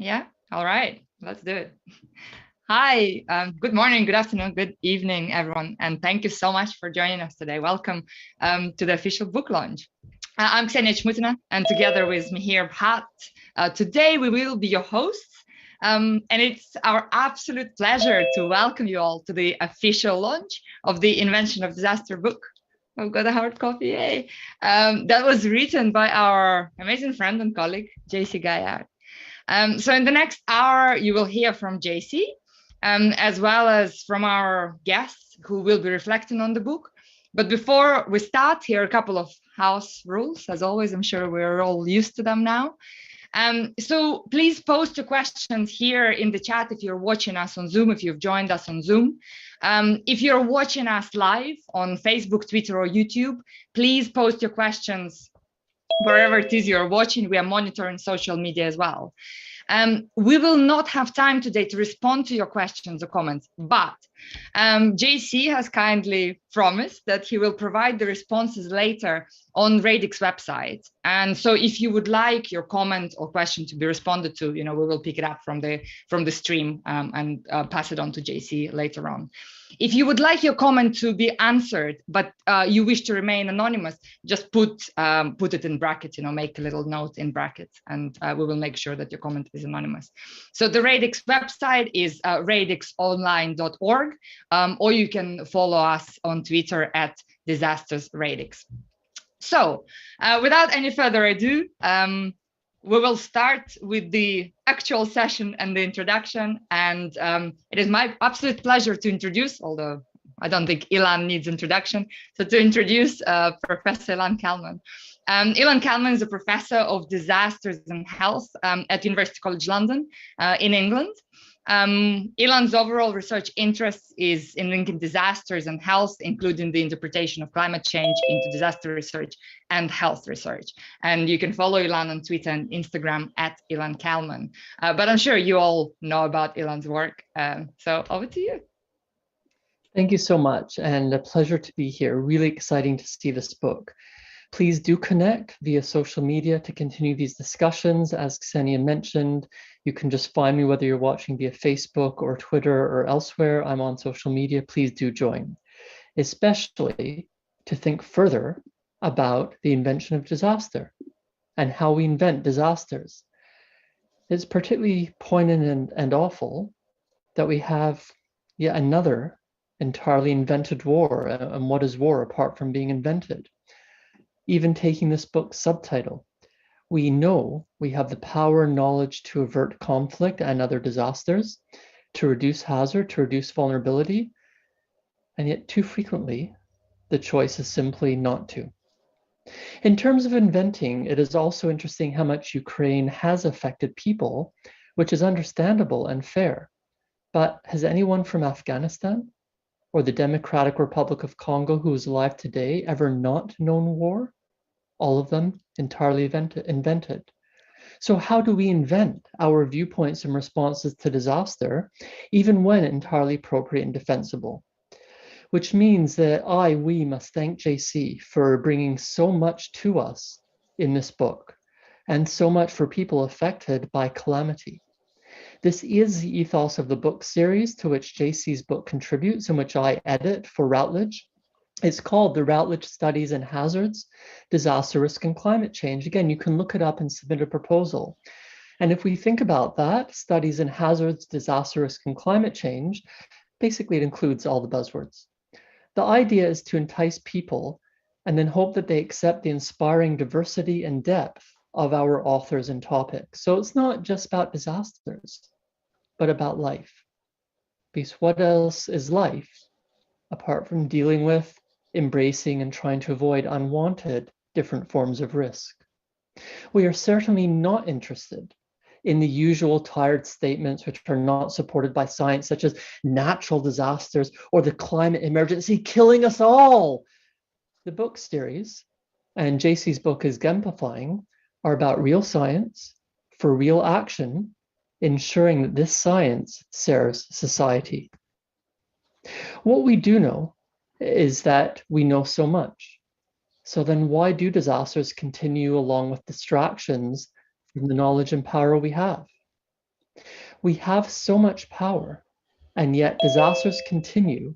Yeah. All right. Let's do it. Hi. Good morning, good afternoon, good evening, everyone. And thank you so much for joining us today. Welcome to the official book launch. I'm Ksenia Chmutina, and together with Mihir Bhat, today we will be your hosts. And it's our absolute pleasure to welcome you all to the official launch of the Invention of Disaster book. I've got a hard copy, yay. That was written by our amazing friend and colleague, JC Gaillard. So in the next hour, you will hear from JC, as well as from our guests who will be reflecting on the book. But before we start, here are a couple of house rules. As always, I'm sure we're all used to them now. So please post your questions here in the chat if you're watching us on Zoom, if you've joined us on Zoom. If you're watching us live on Facebook, Twitter, or YouTube, please post your questions wherever it is you're watching. We are monitoring social media as well. We will not have time today to respond to your questions or comments, but JC has kindly promised that he will provide the responses later on Radix website. And so if you would like your comment or question to be responded to, we will pick it up from the stream and pass it on to JC later on. If you would like your comment to be answered, but you wish to remain anonymous, just put it in brackets, make a little note in brackets, and we will make sure that your comment is anonymous. So the Radix website is radixonline.org, or you can follow us on Twitter at disastersradix. So without any further ado, we will start with the actual session and the introduction. And it is my absolute pleasure to introduce, although I don't think Ilan needs introduction, so to introduce Professor Ilan Kalman. Ilan Kalman is a professor of disasters and health at University College London in England. Ilan's overall research interest is in linking disasters and health, including the interpretation of climate change into disaster research and health research. And you can follow Ilan on Twitter and Instagram at Ilan Kalman. But I'm sure you all know about Ilan's work. So over to you. Thank you so much, and a pleasure to be here. Really exciting to see this book. Please do connect via social media to continue these discussions. As Ksenia mentioned, you can just find me whether you're watching via Facebook or Twitter or elsewhere. I'm on social media. Please do join, especially to think further about the invention of disaster and how we invent disasters. It's particularly poignant and awful that we have yet another entirely invented war. And what is war apart from being invented? Even taking this book's subtitle, we know we have the power and knowledge to avert conflict and other disasters, to reduce hazard, to reduce vulnerability, and yet too frequently, the choice is simply not to. In terms of inventing, it is also interesting how much Ukraine has affected people, which is understandable and fair. But has anyone from Afghanistan or the Democratic Republic of Congo who is alive today ever not known war? All of them entirely invented. So how do we invent our viewpoints and responses to disaster, even when entirely appropriate and defensible? Which means that we must thank JC for bringing so much to us in this book, and so much for people affected by calamity. This is the ethos of the book series to which JC's book contributes, and which I edit for Routledge. It's called the Routledge Studies in Hazards, Disaster Risk and Climate Change. Again, you can look it up and submit a proposal. And if we think about that, studies in hazards, disaster risk and climate change, basically it includes all the buzzwords. The idea is to entice people and then hope that they accept the inspiring diversity and depth of our authors and topics. So it's not just about disasters, but about life. Because what else is life apart from dealing with, embracing, and trying to avoid unwanted different forms of risk? We are certainly not interested in the usual tired statements which are not supported by science, such as natural disasters or the climate emergency killing us all. The book series, and JC's book is exemplifying, are about real science for real action, ensuring that this science serves society. What we do know is that we know so much. So then why do disasters continue along with distractions from the knowledge and power we have? We have so much power, and yet disasters continue,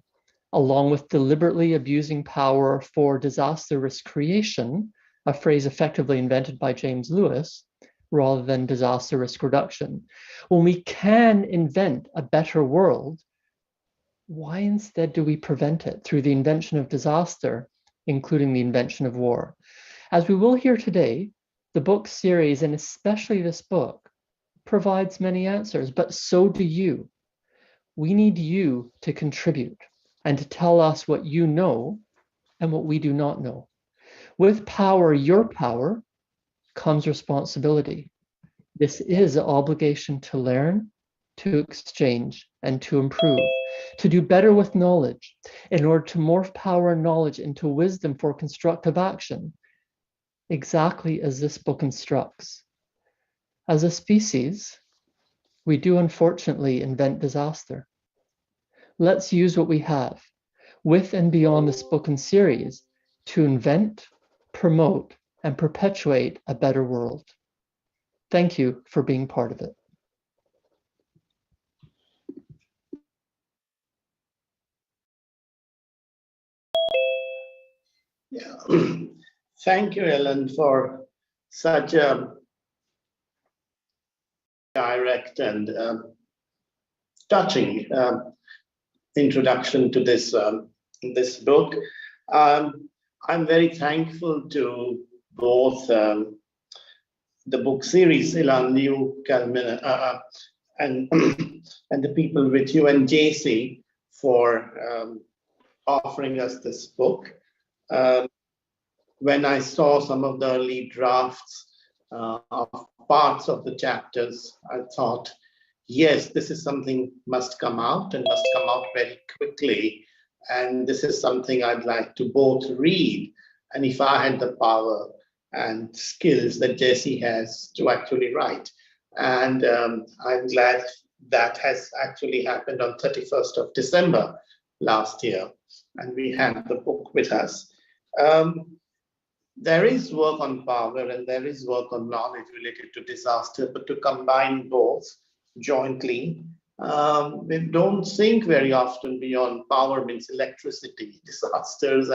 along with deliberately abusing power for disaster risk creation, a phrase effectively invented by James Lewis, rather than disaster risk reduction. When we can invent a better world, why instead do we prevent it through the invention of disaster, including the invention of war? As we will hear today, the book series, and especially this book, provides many answers, but so do you. We need you to contribute and to tell us what you know and what we do not know. With power, your power, comes responsibility. This is an obligation to learn, to exchange, and to improve, to do better with knowledge in order to morph power and knowledge into wisdom for constructive action, exactly as this book instructs. As a species, we do unfortunately invent disaster. Let's use what we have, with and beyond the spoken series, to invent, promote, and perpetuate a better world. Thank you for being part of it. Yeah. Thank you, Ellen, for such a direct and touching introduction to this book. I'm very thankful to both the book series, Ilan, you, Calvin, and and the people with you and JC for offering us this book. When I saw some of the early drafts of parts of the chapters, I thought, yes, this is something must come out and must come out very quickly. And this is something I'd like to both read. And if I had the power and skills that Jesse has to actually write. And I'm glad that has actually happened on 31st of December last year. And we have the book with us. There is work on power and there is work on knowledge related to disaster, but to combine both jointly, we don't think very often beyond power means electricity, disasters,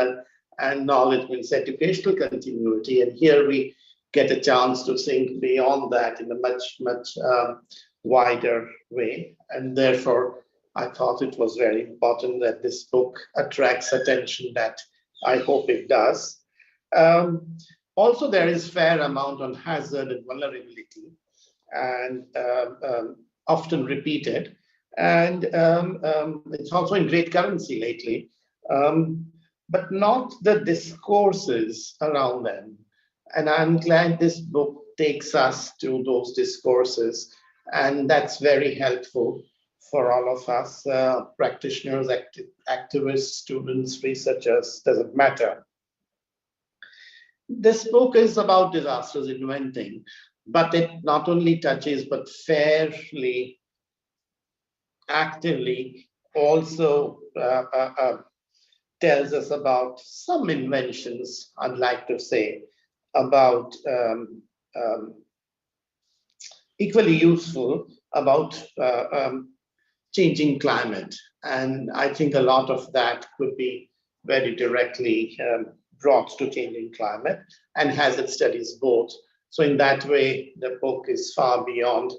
and knowledge means educational continuity. And here we get a chance to think beyond that in a much, much wider way. And therefore, I thought it was very important that this book attracts attention that I hope it does. Also, there is fair amount on hazard and vulnerability, and often repeated. And it's also in great currency lately, but not the discourses around them. And I'm glad this book takes us to those discourses, and that's very helpful for all of us, practitioners, activists, students, researchers, doesn't matter. This book is about disasters inventing, but it not only touches, but fairly actively also tells us about some inventions, I'd like to say, about equally useful about changing climate. And I think a lot of that could be very directly brought to changing climate, and hazard studies both. So in that way, the book is far beyond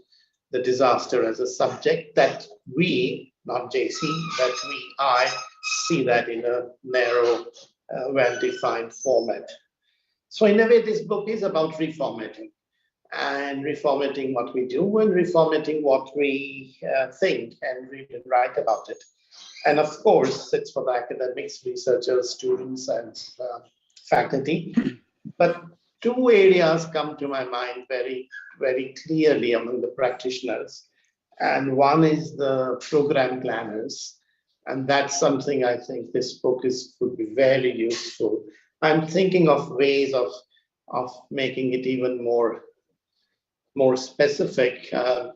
the disaster as a subject that we, not JC, that I see that in a narrow, well-defined format. So in a way, this book is about reformatting, and reformatting what we do and reformatting what we think and read and write about it. And of course, it's for the academics, researchers, students, and faculty. But two areas come to my mind very, very clearly among the practitioners. And one is the program planners. And that's something I think this book would be very useful. I'm thinking of ways of making it even more specific. Ilan,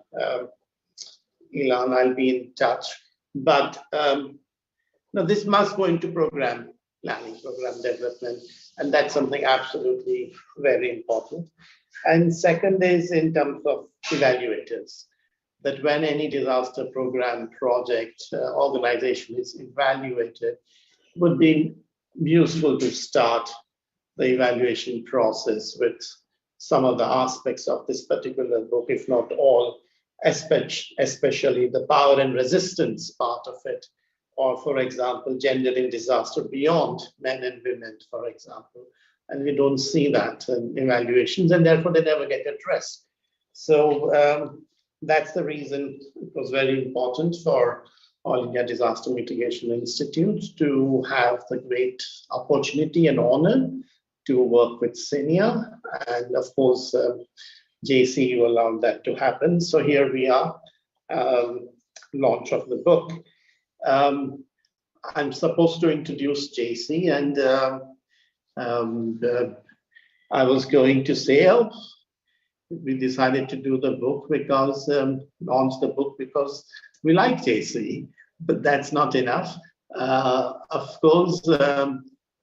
I'll be in touch. But no, this must go into program planning, program development, and that's something absolutely very important. And second is in terms of evaluators. that when any disaster program project organization is evaluated, it would be useful to start the evaluation process with some of the aspects of this particular book, if not all, especially the power and resistance part of it, or for example, gender in disaster beyond men and women, for example. And we don't see that in evaluations, and therefore they never get addressed. So that's the reason it was very important for All India Disaster Mitigation Institute to have the great opportunity and honor to work with Senior. And of course, JC allowed that to happen. So here we are, launch of the book. I'm supposed to introduce JC, and I was going to say, we decided to do the book because, launch the book because we like JC, but that's not enough. Of course,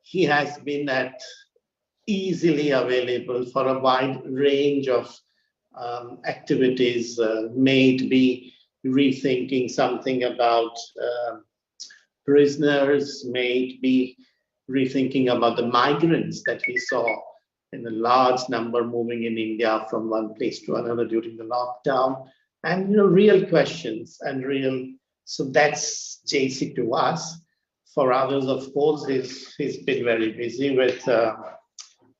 he has been easily available for a wide range of activities, may it be rethinking something about prisoners, may it be rethinking about the migrants that we saw in a large number moving in India from one place to another during the lockdown, and real questions and real. So that's JC to us. For others, of course, he's been very busy with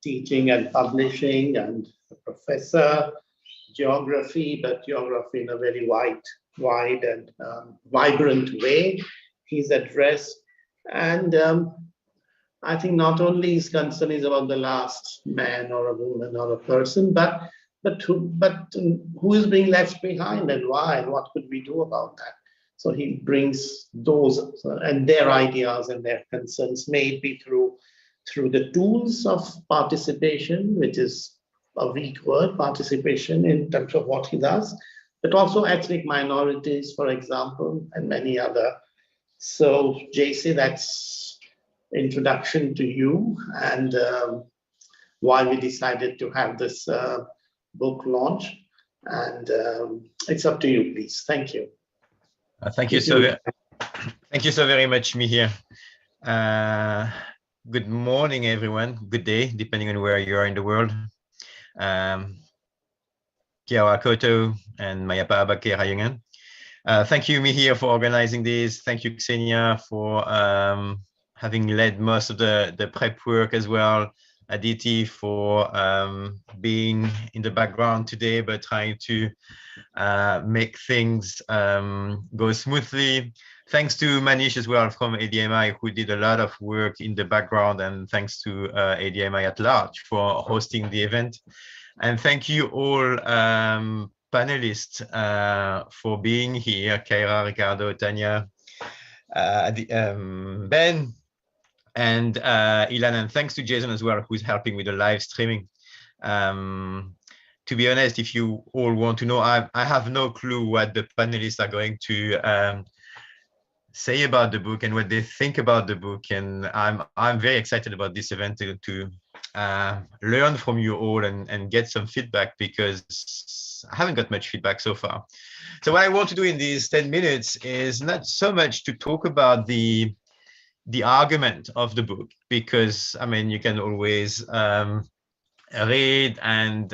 teaching and publishing, and a professor, geography, but geography in a very wide and vibrant way he's addressed. And I think not only his concern is about the last man or a woman or a person, but who is being left behind and why, and what could we do about that? So he brings those and their ideas and their concerns, may it be through the tools of participation, which is a weak word, participation in terms of what he does, but also ethnic minorities, for example, and many other. So JC, that's introduction to you and why we decided to have this book launch. And it's up to you, please. Thank you. Thank you so very much, Mihir. Good morning, everyone. Good day, depending on where you are in the world. Kia ora koutou and mayapa ke rayungan. Thank you, Mihir, for organizing this. Thank you, Xenia, for having led most of the prep work as well. Aditi for being in the background today, but trying to make things go smoothly. Thanks to Manish as well from ADMI, who did a lot of work in the background, and thanks to ADMI at large for hosting the event. And thank you all panelists for being here, Kaira, Ricardo, Tanya, Ben, and Ilan, and thanks to Jason as well, who's helping with the live streaming. To be honest, if you all want to know, I have no clue what the panelists are going to say about the book and what they think about the book, and I'm very excited about this event to learn from you all and get some feedback, because I haven't got much feedback so far. So what I want to do in these 10 minutes is not so much to talk about the argument of the book, because I mean, you can always read, and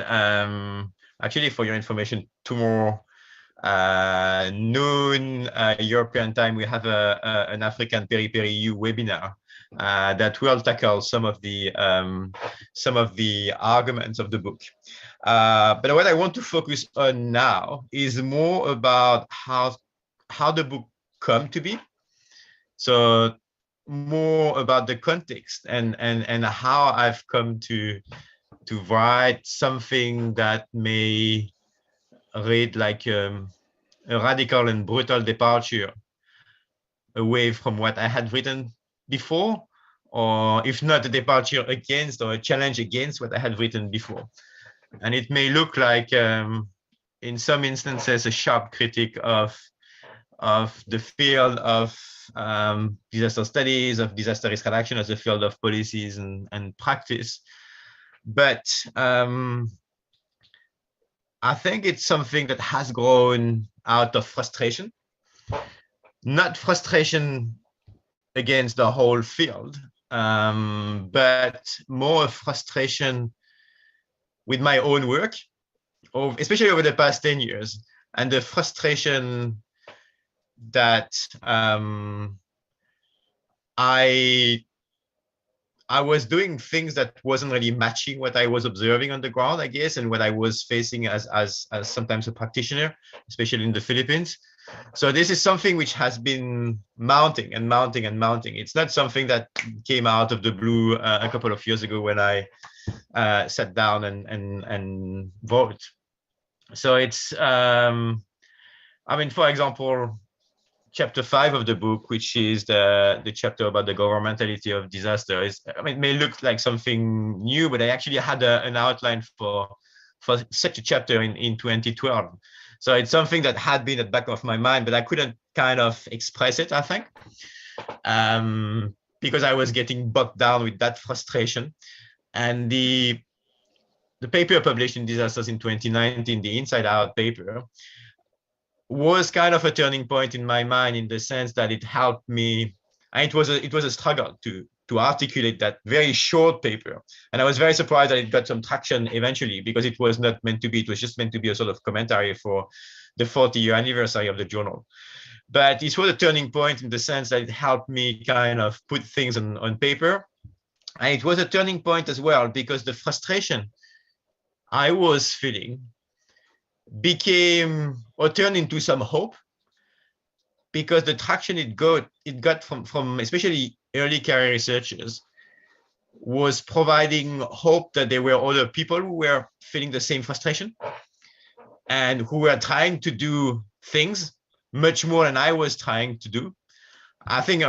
actually, for your information, tomorrow noon European time, we have an African Peri EU webinar that will tackle some of the arguments of the book. But what I want to focus on now is more about how the book come to be. So more about the context and how I've come to write something that may read like a radical and brutal departure away from what I had written before, or if not a departure against or a challenge against what I had written before. And it may look like, in some instances, a sharp critique of the field of disaster studies, of disaster risk reduction as a field of policies and practice. But I think it's something that has grown out of frustration, not frustration against the whole field, but more frustration with my own work, especially over the past 10 years, and the frustration that I was doing things that wasn't really matching what I was observing on the ground, I guess, and what I was facing as sometimes a practitioner, especially in the Philippines. So this is something which has been mounting and mounting and mounting. It's not something that came out of the blue a couple of years ago when I sat down and wrote. So it's, I mean, for example, chapter 5 of the book, which is the chapter about the governmentality of disaster, is, I mean, it may look like something new, but I actually had an outline for such a chapter in 2012. So it's something that had been at the back of my mind, but I couldn't kind of express it, I think, because I was getting bogged down with that frustration. And the paper published in Disasters in 2019, the Inside Out paper, was kind of a turning point in my mind, in the sense that it helped me. And it was a struggle to articulate that very short paper, and I was very surprised that it got some traction eventually, because it was not meant to be. It was just meant to be a sort of commentary for the 40-year anniversary of the journal. But it was a turning point in the sense that it helped me kind of put things on paper, and it was a turning point as well because the frustration I was feeling became or turned into some hope, because the traction it got from especially early career researchers was providing hope that there were other people who were feeling the same frustration and who were trying to do things much more than I was trying to do. I think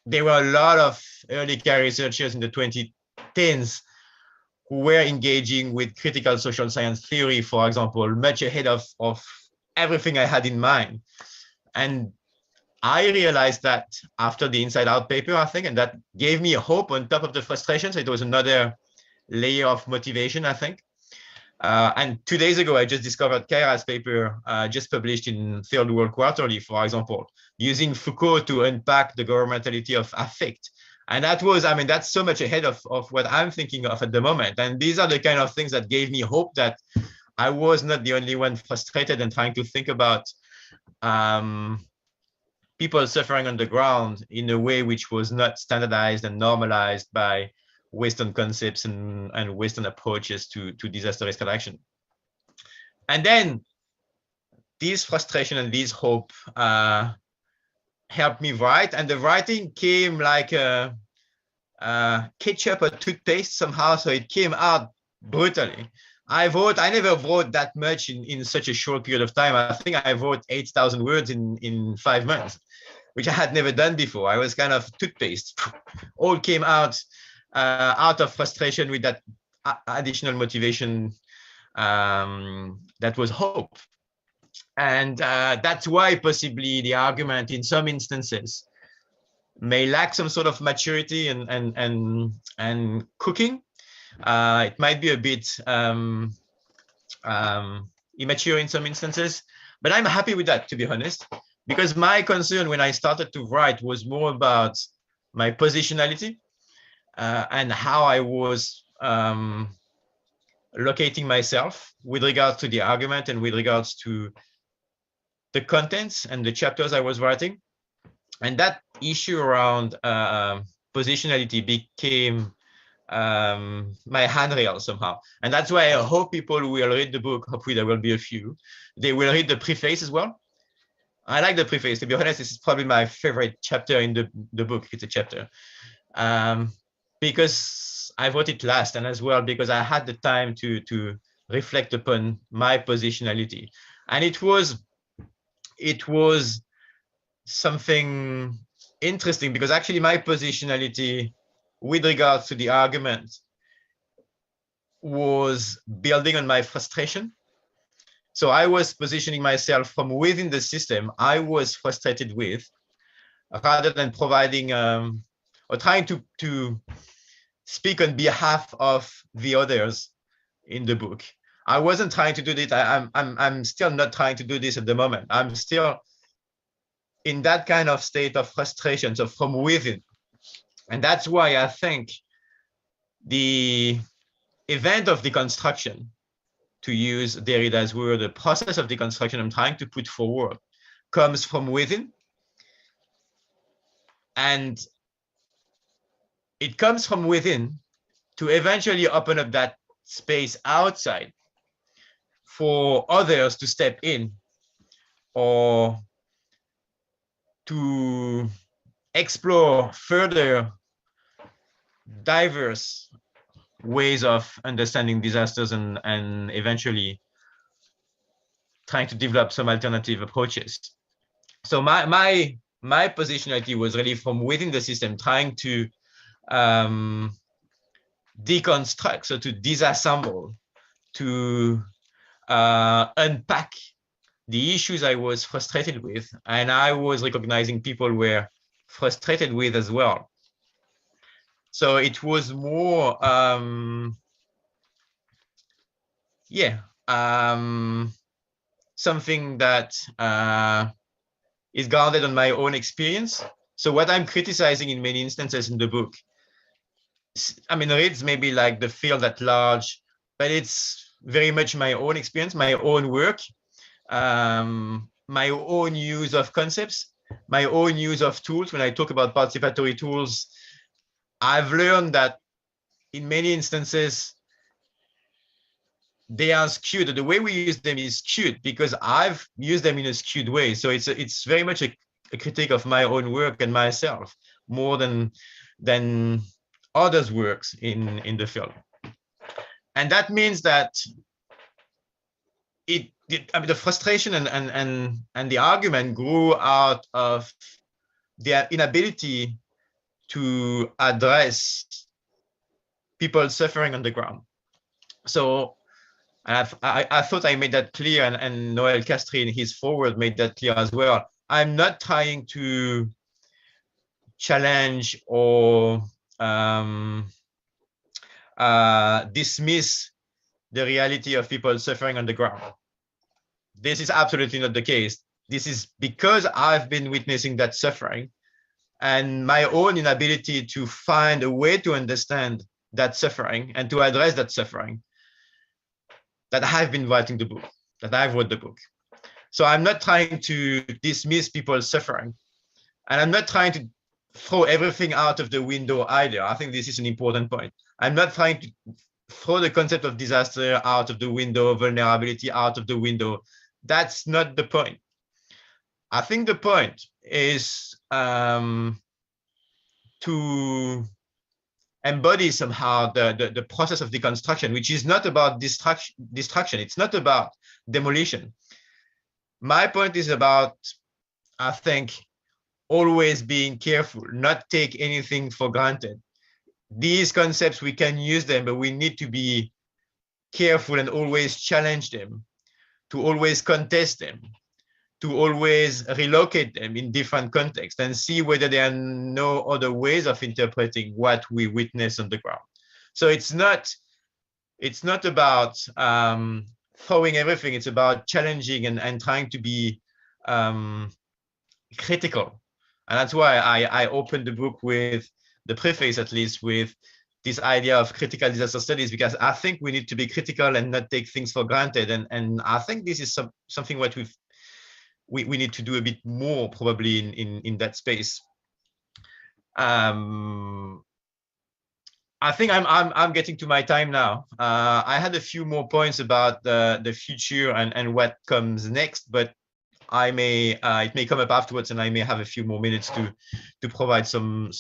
there were a lot of early career researchers in the 2010s who were engaging with critical social science theory, for example, much ahead of everything I had in mind. And I realized that after the Inside Out paper, I think, and that gave me a hope on top of the frustrations. It was another layer of motivation, I think. And 2 days ago, I just discovered Kaira's paper, just published in Third World Quarterly, for example, using Foucault to unpack the governmentality of affect. And that was, I mean, that's so much ahead of what I'm thinking of at the moment. And these are the kind of things that gave me hope that I was not the only one frustrated and trying to think about people suffering on the ground in a way which was not standardized and normalized by Western concepts and Western approaches to disaster risk reduction. And then this frustration and this hope helped me write, and the writing came like a ketchup or toothpaste somehow, so it came out brutally. I never wrote that much in such a short period of time. I think I wrote 8,000 words in 5 months, which I had never done before. I was kind of toothpaste. All came out of frustration with that additional motivation that was hope. And that's why possibly the argument in some instances may lack some sort of maturity and cooking. It might be a bit immature in some instances, but I'm happy with that, to be honest, because my concern when I started to write was more about my positionality and how I was locating myself with regards to the argument and with regards to the contents and the chapters I was writing. And that issue around positionality became my handrail somehow. And that's why I hope people will read the book. Hopefully there will be a few. They will read the preface as well. I like the preface. To be honest, this is probably my favorite chapter in the book. It's a chapter. Because I wrote it last, and as well because I had the time to reflect upon my positionality. And it was something interesting, because actually my positionality with regards to the argument was building on my frustration. So I was positioning myself from within the system I was frustrated with, rather than providing or trying to speak on behalf of the others in the book. I wasn't trying to do this. I'm still not trying to do this at the moment. I'm still in that kind of state of frustration, so from within. And that's why I think the event of deconstruction, to use Derrida's word, the process of deconstruction I'm trying to put forward, comes from within. And it comes from within to eventually open up that space outside for others to step in or to explore further diverse ways of understanding disasters and eventually trying to develop some alternative approaches. So my positionality was really from within the system, trying to deconstruct, so to disassemble, to unpack the issues I was frustrated with, and I was recognizing people were frustrated with as well. So it was more, something that is grounded on my own experience. So what I'm criticizing in many instances in the book, I mean, reads maybe like the field at large, but it's very much my own experience, my own work, my own use of concepts, my own use of tools. When I talk about participatory tools, I've learned that in many instances, they are skewed. The way we use them is skewed because I've used them in a skewed way. So it's very much a critique of my own work and myself more than others' works in the field. And that means that I mean, the frustration and the argument grew out of their inability to address people suffering on the ground. So I thought I made that clear, and Noel Castri in his foreword made that clear as well. I'm not trying to challenge or dismiss the reality of people suffering on the ground. This is absolutely not the case. This is because I've been witnessing that suffering and my own inability to find a way to understand that suffering and to address that suffering that I've been writing the book, that I've wrote the book. So I'm not trying to dismiss people's suffering, and I'm not trying to throw everything out of the window either. I think this is an important point. I'm not trying to throw the concept of disaster out of the window, vulnerability out of the window. That's not the point. I think the point is to embody somehow the process of deconstruction, which is not about destruction. It's not about demolition. My point is about, I think, always being careful, not take anything for granted. These concepts, we can use them, but we need to be careful and always challenge them, to always contest them, to always relocate them in different contexts and see whether there are no other ways of interpreting what we witness on the ground. So it's not about throwing everything. It's about challenging and trying to be critical. And that's why I opened the book with the preface, at least, with this idea of critical disaster studies, because I think we need to be critical and not take things for granted. And I think this is something what we need to do a bit more probably in that space. I think I'm getting to my time now. I had a few more points about the future and what comes next, but it may come up afterwards, and I may have a few more minutes to provide some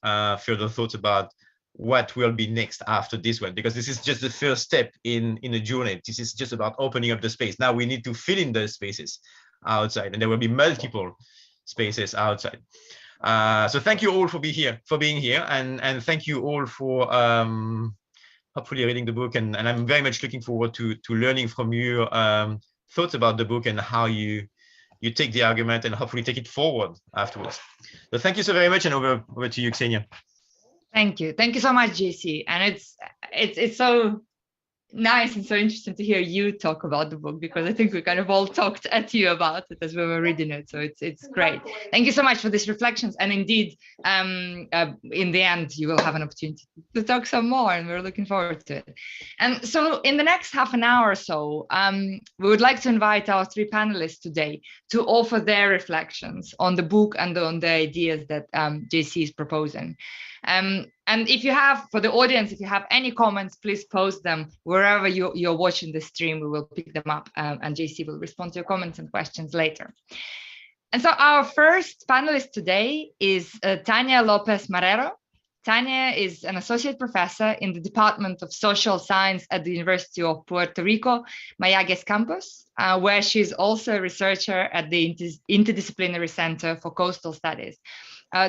further thoughts about what will be next after this one, because this is just the first step in a journey. This is just about opening up the space. Now we need to fill in those spaces outside, and there will be multiple spaces outside. So thank you all for being here, and thank you all for hopefully reading the book, and I'm very much looking forward to learning from your thoughts about the book and how you take the argument and hopefully take it forward afterwards. So thank you so very much, and over to you, Ksenia. Thank you so much, JC. And it's so Nice, and so interesting to hear you talk about the book, because I think we kind of all talked at you about it as we were reading it. So it's great. Thank you so much for these reflections. And indeed, in the end, you will have an opportunity to talk some more, and we're looking forward to it. And so in the next half an hour or so, we would like to invite our three panelists today to offer their reflections on the book and on the ideas that JC is proposing. And if you have, for the audience, if you have any comments, please post them wherever you're watching the stream. We will pick them up, and JC will respond to your comments and questions later. And so our first panelist today is Tania Lopez Marrero. Tania is an associate professor in the Department of Social Science at the University of Puerto Rico, Mayagüez campus, where she's also a researcher at the Interdisciplinary Center for Coastal Studies.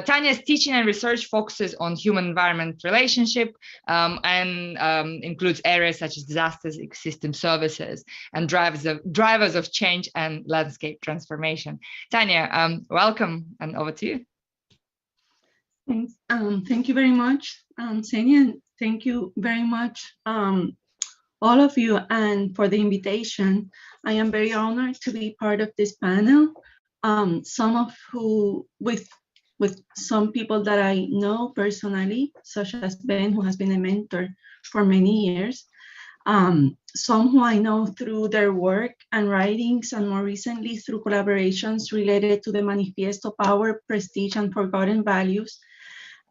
Tania's teaching and research focuses on human-environment relationship and includes areas such as disasters, ecosystem services, and drivers of change and landscape transformation. Tania, welcome, and over to you. Thanks. Thank you very much, Xenia, and thank you very much, all of you, and for the invitation. I am very honored to be part of this panel. With some people that I know personally, such as Ben, who has been a mentor for many years. Some who I know through their work and writings, and more recently through collaborations related to the Manifiesto Power, Prestige, and Forgotten Values,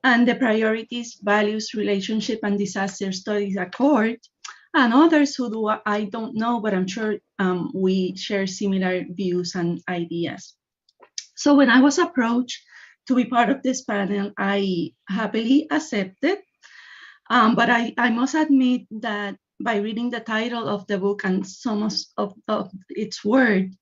and the Priorities, Values, Relationship, and Disaster Studies Accord, and others who I don't know, but I'm sure we share similar views and ideas. So when I was approached to be part of this panel, I happily accepted, but I must admit that by reading the title of the book and some of its word,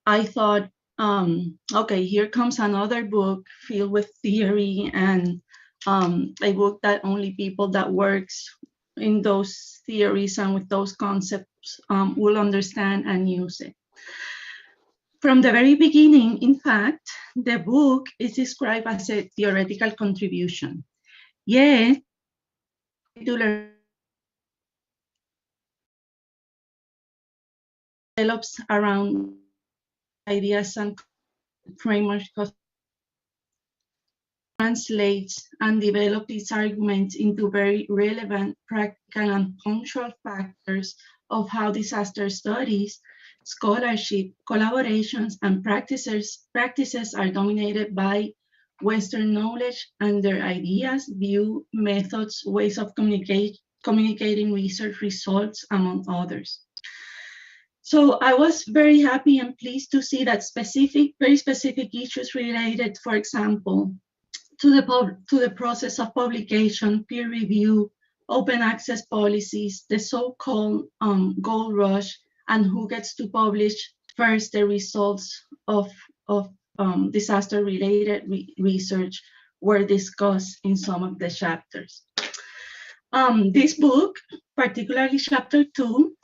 I thought, okay, here comes another book filled with theory, and a book that only people that works in those theories and with those concepts will understand and use it. From the very beginning, in fact, the book is described as a theoretical contribution. Yet, develops around ideas and frameworks, translates and develops these arguments into very relevant, practical, and punctual factors of how disaster studies, scholarship, collaborations, and practices are dominated by Western knowledge and their ideas, view, methods, ways of communicating research results, among others. So I was very happy and pleased to see that very specific issues related, for example, to the process of publication, peer review, open access policies, the so-called gold rush, and who gets to publish first the results of disaster-related research were discussed in some of the chapters. This book, particularly chapter 2,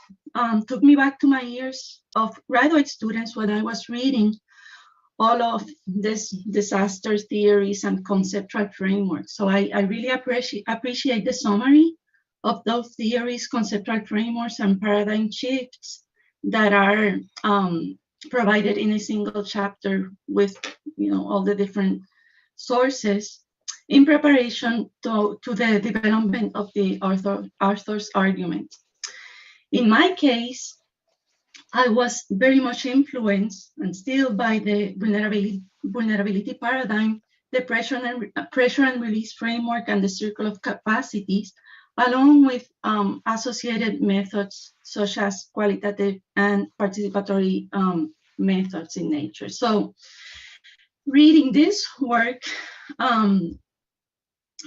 took me back to my years of graduate students when I was reading all of this disaster theories and conceptual frameworks. So I really appreciate the summary of those theories, conceptual frameworks, and paradigm shifts that are provided in a single chapter with all the different sources in preparation to the development of the author's argument. In my case, I was very much influenced and still by the vulnerability paradigm, the pressure and release framework, and the circle of capacities, along with associated methods such as qualitative and participatory methods in nature. So reading this work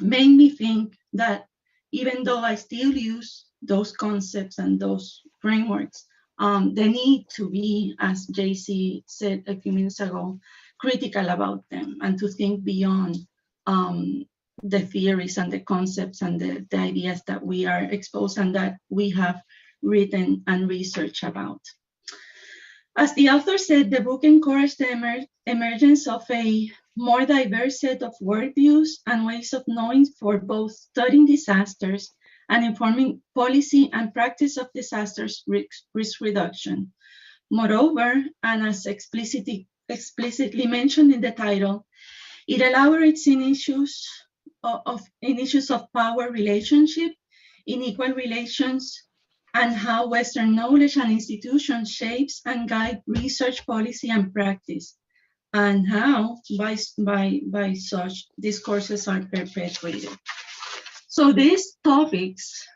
made me think that even though I still use those concepts and those frameworks, they need to be, as JC said a few minutes ago, critical about them and to think beyond the theories and the concepts and the ideas that we are exposed and that we have written and researched about. As the author said, the book encouraged the emergence of a more diverse set of worldviews and ways of knowing for both studying disasters and informing policy and practice of disasters risk reduction. Moreover, and as explicitly mentioned in the title, it elaborates in issues of power relationship, inequal relations, and how Western knowledge and institutions shapes and guide research policy and practice, and how by such discourses are perpetuated. So these topics,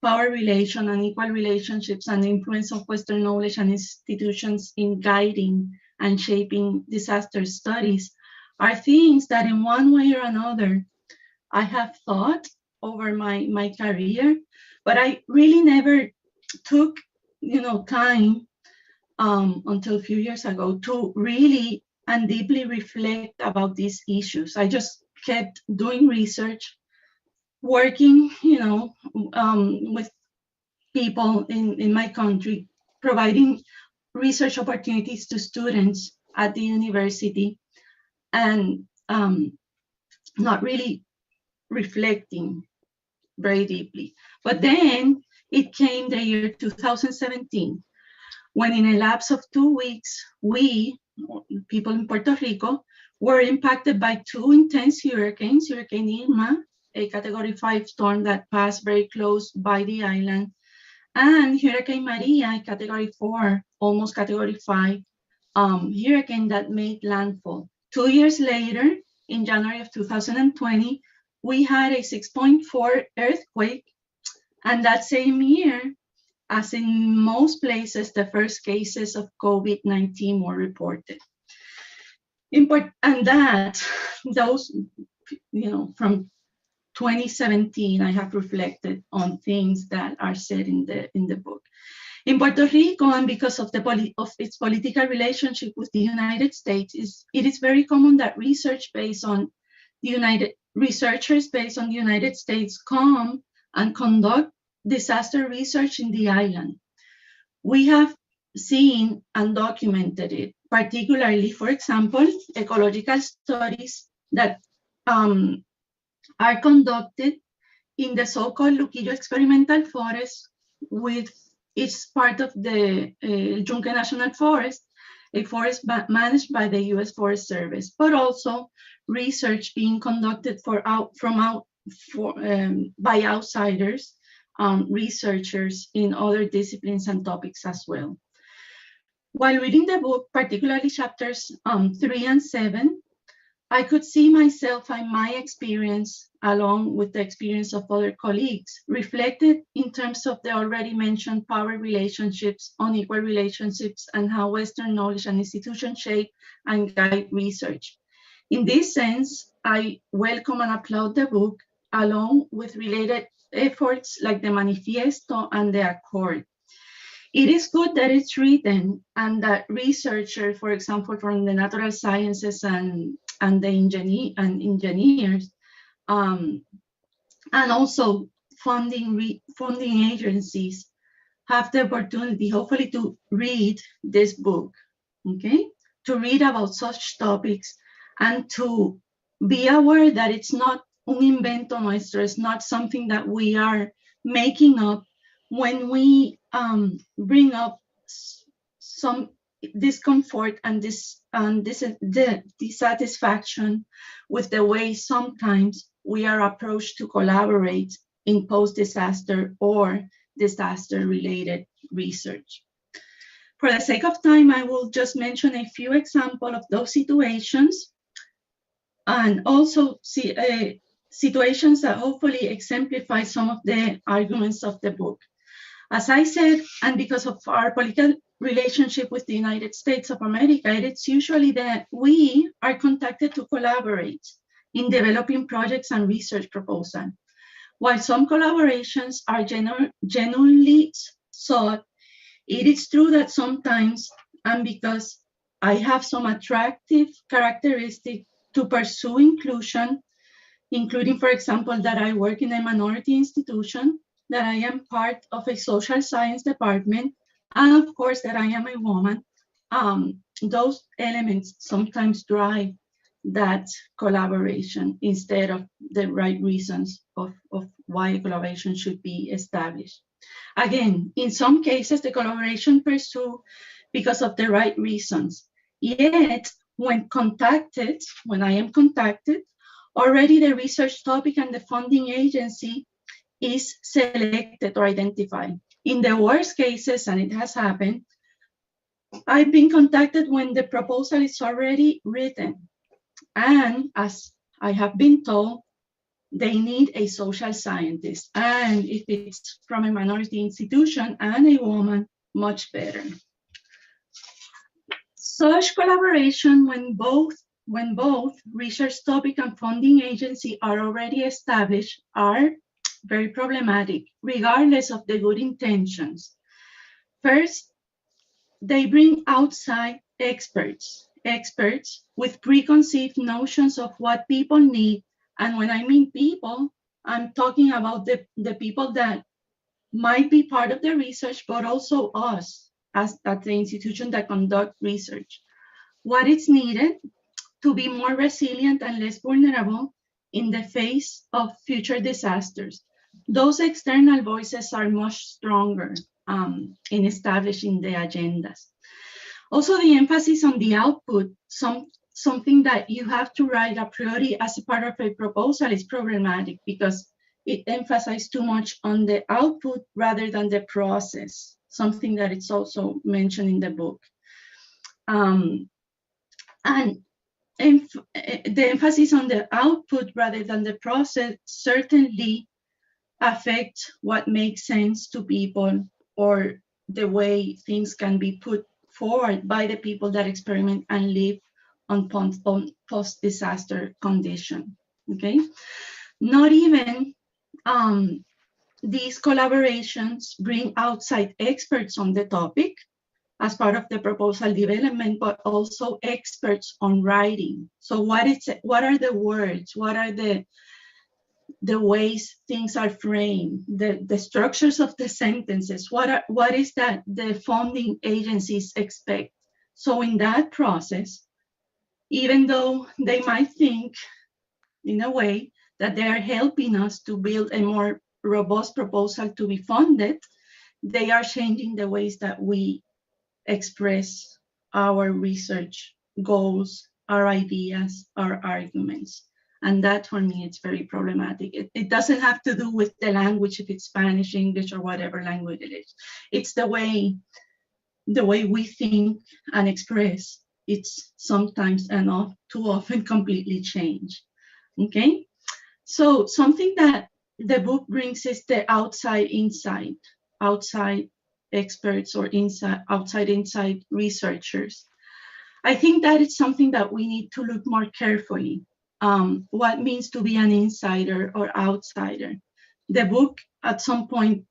power relation, unequal relationships, and the influence of Western knowledge and institutions in guiding and shaping disaster studies, are things that in one way or another I have thought over my career, but I really never took time until a few years ago to really and deeply reflect about these issues. I just kept doing research, working with people in my country, providing research opportunities to students at the university, and not really reflecting very deeply. But then it came the year 2017, when in a lapse of 2 weeks, we, people in Puerto Rico, were impacted by two intense hurricanes, Hurricane Irma, a Category 5 storm that passed very close by the island, and Hurricane Maria, a Category 4, almost Category 5 hurricane that made landfall. 2 years later, in January of 2020, we had a 6.4 earthquake, and that same year, as in most places, the first cases of COVID-19 were reported. And that, those, from 2017, I have reflected on things that are said in the book. In Puerto Rico, and because of its political relationship with the United States, it is very common that researchers based on the United States come and conduct disaster research in the island. We have seen and documented it, particularly, for example, ecological studies that are conducted in the so-called Luquillo Experimental Forest, with it's part of the Yunque National Forest, a forest managed by the U.S. Forest Service, but also research being conducted by outsiders, researchers in other disciplines and topics as well. While reading the book, particularly chapters 3 and 7, I could see myself and my experience, along with the experience of other colleagues, reflected in terms of the already mentioned power relationships, unequal relationships, and how Western knowledge and institutions shape and guide research. In this sense, I welcome and applaud the book, along with related efforts like the Manifiesto and the Accord. It is good that it's written and that researchers, for example, from the natural sciences and the engineers, and also funding agencies have the opportunity, hopefully, to read this book, okay? To read about such topics and to be aware that it's not un invento nuestro, it's not something that we are making up when we bring up some discomfort and dissatisfaction with the way sometimes we are approached to collaborate in post-disaster or disaster-related research. For the sake of time, I will just mention a few examples of those situations, and also situations that hopefully exemplify some of the arguments of the book. As I said, and because of our political relationship with the United States of America, it's usually that we are contacted to collaborate in developing projects and research proposals. While some collaborations are genuinely sought, it is true that sometimes, and because I have some attractive characteristics to pursue inclusion, including, for example, that I work in a minority institution, that I am part of a social science department, and of course that I am a woman, those elements sometimes drive that collaboration instead of the right reasons of why a collaboration should be established. Again, in some cases, the collaboration pursued because of the right reasons. Yet, when I am contacted, already the research topic and the funding agency is selected or identified. In the worst cases, and it has happened, I've been contacted when the proposal is already written. And as I have been told, they need a social scientist. And if it's from a minority institution and a woman, much better. Such collaboration, when both research topic and funding agency are already established, are very problematic, regardless of the good intentions. First, they bring outside experts with preconceived notions of what people need. And when I mean people, I'm talking about the people that might be part of the research, but also us as at the institution that conduct research. What is needed to be more resilient and less vulnerable in the face of future disasters. Those external voices are much stronger in establishing the agendas. Also, the emphasis on the output, something that you have to write a priori as a part of a proposal, is problematic because it emphasizes too much on the output rather than the process, something that it's also mentioned in the book. And the emphasis on the output rather than the process certainly affects what makes sense to people or the way things can be put forward by the people that experiment and live on post-disaster condition, okay? Not even these collaborations bring outside experts on the topic as part of the proposal development, but also experts on writing. So what are the words? What are the ways things are framed? The structures of the sentences? What is that the funding agencies expect? So in that process, even though they might think in a way that they are helping us to build a more robust proposal to be funded, they are changing the ways that we express our research goals, our ideas, our arguments. And that, for me, it's very problematic. It doesn't have to do with the language, if it's Spanish, English, or whatever language it is. It's the way we think and express. It's sometimes and too often completely changed. Okay? So something that the book brings is the outside experts or outside researchers. I think that it's something that we need to look more carefully. What means to be an insider or outsider? The book at some point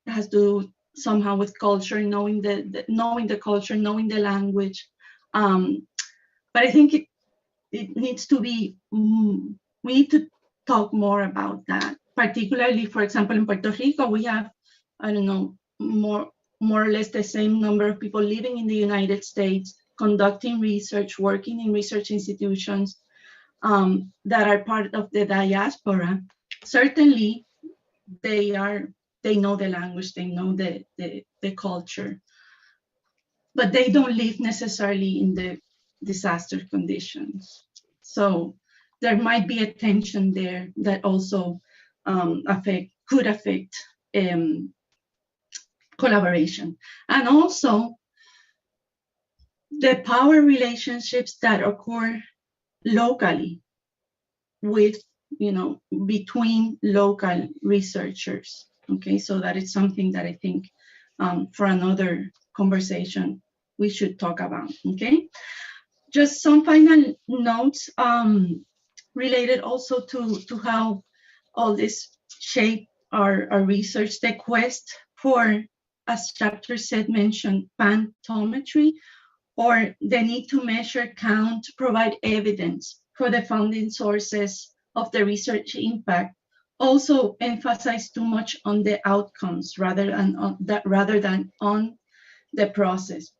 has to do somehow with culture, knowing the culture, knowing the language. But I think it needs to be, we need to talk more about that. Particularly, for example, in Puerto Rico, we have, I don't know, more or less the same number of people living in the United States, conducting research, working in research institutions that are part of the diaspora. Certainly, they know the language, they know the culture, but they don't live necessarily in the disaster conditions. So there might be a tension there that also could affect collaboration. And also the power relationships that occur locally between local researchers. Okay, so that is something that I think for another conversation we should talk about. Okay, just some final notes related also to how all this shape our research. The quest for, as chapter said, mentioned pantometry, or the need to measure, count, provide evidence for the funding sources of the research impact, also emphasize too much on the outcomes rather than on the process.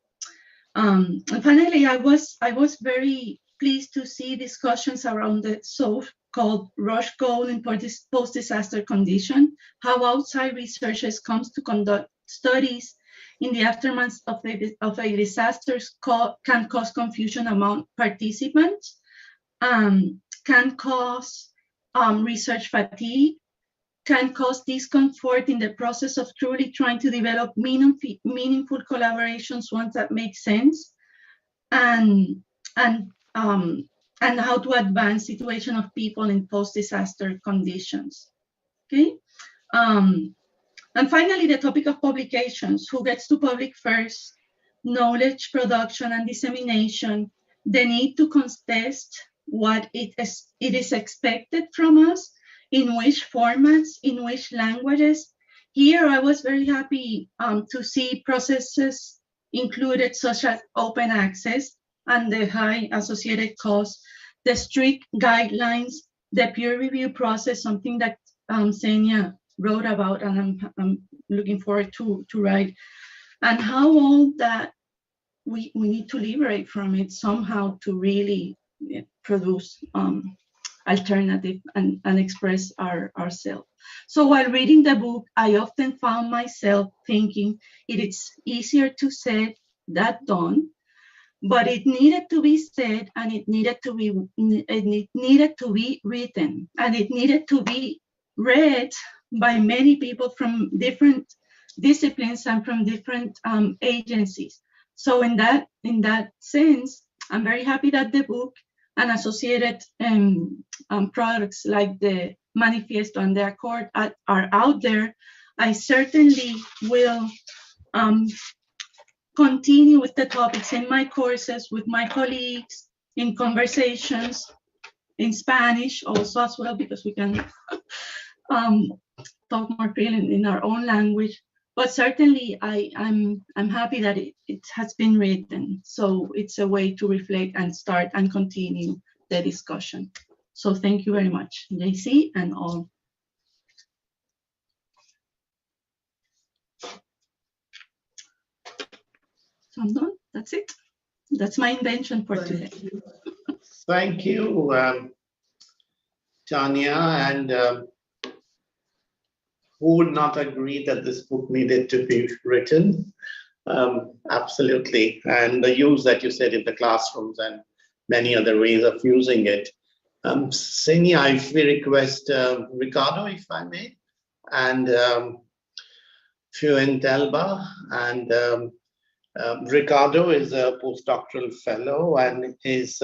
And finally, I was very pleased to see discussions around the so-called rush goal in post-disaster condition, how outside researchers comes to conduct studies in the aftermath of a disaster can cause confusion among participants, can cause research fatigue, can cause discomfort in the process of truly trying to develop meaningful collaborations, ones that make sense, and how to advance situation of people in post-disaster conditions. Okay. And finally, the topic of publications, who gets to public first, knowledge production and dissemination, the need to contest what it is expected from us, in which formats, in which languages. Here, I was very happy to see processes included such as open access and the high associated costs, the strict guidelines, the peer review process, something that Xenia wrote about, and I'm looking forward to write, and how all that we need to liberate from it somehow to really produce alternative and express ourselves. So while reading the book, I often found myself thinking it is easier to say than done, but it needed to be said, and it needed to be written, and it needed to be read by many people from different disciplines and from different agencies. So in that sense, I'm very happy that the book and associated products like the Manifesto and the Accord are out there. I certainly will continue with the topics in my courses with my colleagues, in conversations in Spanish also as well, because we can talk more freely in our own language. But certainly I'm happy that it has been written. So it's a way to reflect and start and continue the discussion. So thank you very much, JC and all. So I'm done. That's it. That's my invention for today. Thank you, Tanya. And who would not agree that this book needed to be written? Absolutely. And the use that you said in the classrooms and many other ways of using it. Xenia, if we request Ricardo, if I may, and Fuentelba, and Ricardo is a postdoctoral fellow and he's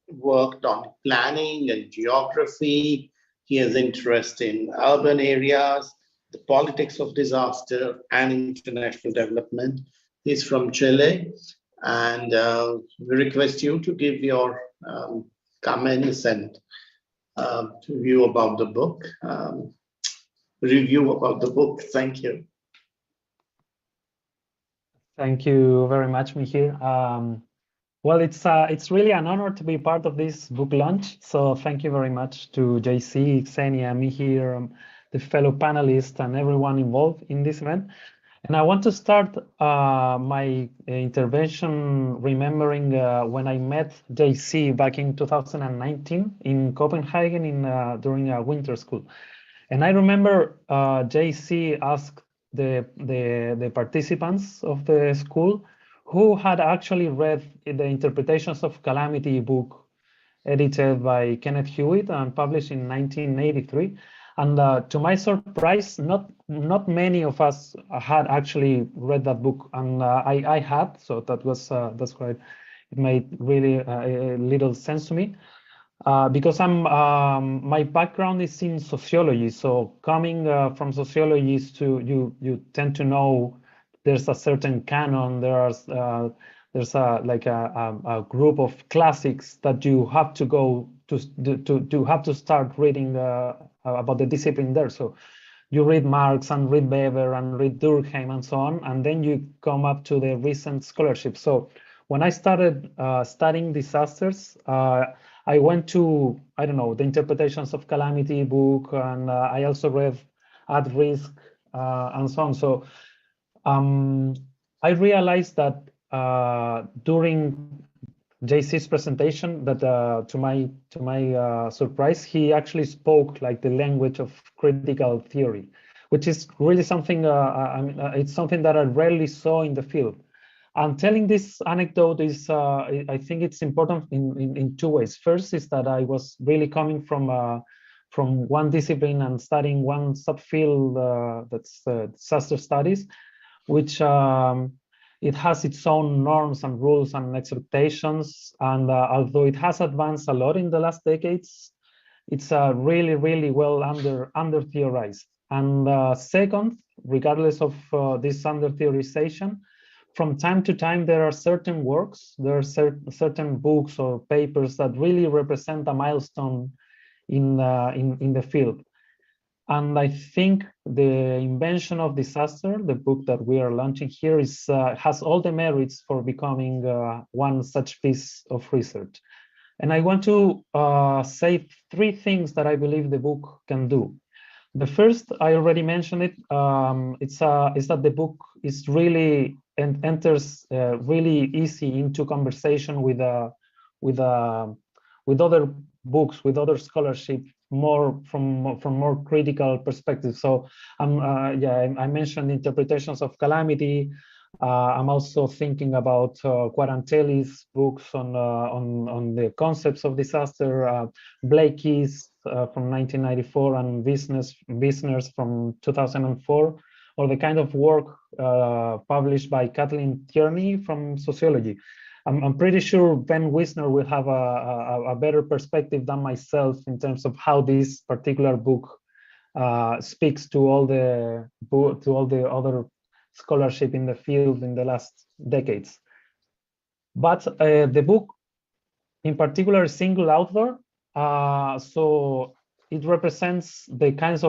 worked on planning and geography. He has interest in urban areas, the politics of disaster and international development. He's from Chile, and we request you to give your comments and review about the book. Thank you. Thank you very much, Mihir. Well, it's really an honor to be part of this book launch. So thank you very much to JC, Xenia, Mihir, the fellow panelists, and everyone involved in this event. And I want to start my intervention remembering when I met JC back in 2019 in Copenhagen during a winter school. And I remember JC asked the participants of the school who had actually read the Interpretations of Calamity book edited by Kenneth Hewitt and published in 1983. And to my surprise, not many of us had actually read that book, and I had, so that's why it made really little sense to me. Because my background is in sociology, so coming from sociology you tend to know there's a certain canon, there's a group of classics that you have to go to have to start reading about the discipline there. So you read Marx and read Weber and read Durkheim and so on, and then you come up to the recent scholarship. So when I started studying disasters, I went to, I don't know, the Interpretations of Calamity book, and I also read At Risk and so on. So I realized that during JC's presentation that to my surprise, he actually spoke like the language of critical theory, which is really something I mean, it's something that I rarely saw in the field. And telling this anecdote is I think it's important in two ways. First is that I was really coming from one discipline and studying one subfield that's disaster studies, which it has its own norms and rules and expectations. And although it has advanced a lot in the last decades, it's really, really well under theorized. And second, regardless of this under theorization, from time to time, there are certain works, there are certain books or papers that really represent a milestone in the field. And I think the Invention of Disaster, the book that we are launching here, is has all the merits for becoming one such piece of research. And I want to say three things that I believe the book can do. The first, I already mentioned it, is that the book is really enters really easy into conversation with other books, with other scholarship, more from more critical perspective. So I mentioned interpretations of calamity. I'm also thinking about Quarantelli's books on the concepts of disaster, Blakey's from 1994 and Wisner's from 2004, or the kind of work published by Kathleen Tierney from sociology. I'm pretty sure Ben Wisner will have a better perspective than myself in terms of how this particular book speaks to all the other scholarship in the field in the last decades. But the book, in particular, is single author, so it represents the kind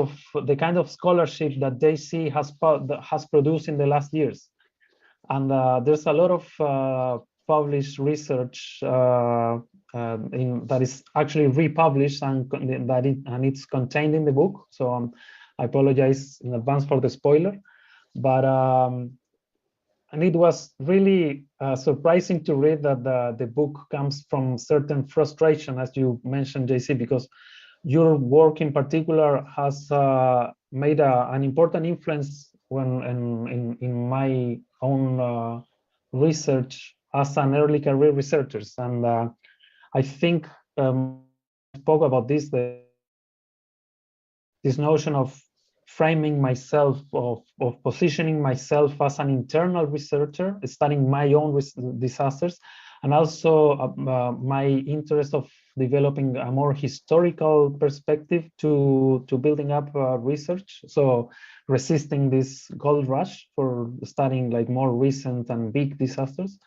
of scholarship that JC has produced in the last years, and there's a lot of published research that is actually republished and it's contained in the book. So I apologize in advance for the spoiler, but and it was really surprising to read that the book comes from certain frustration, as you mentioned, JC, because your work in particular has made an important influence when in my own research as an early career researcher. And I think spoke about this notion of framing myself, of positioning myself as an internal researcher, studying my own disasters, and also my interest of developing a more historical perspective to building up research. So resisting this gold rush for studying like more recent and big disasters,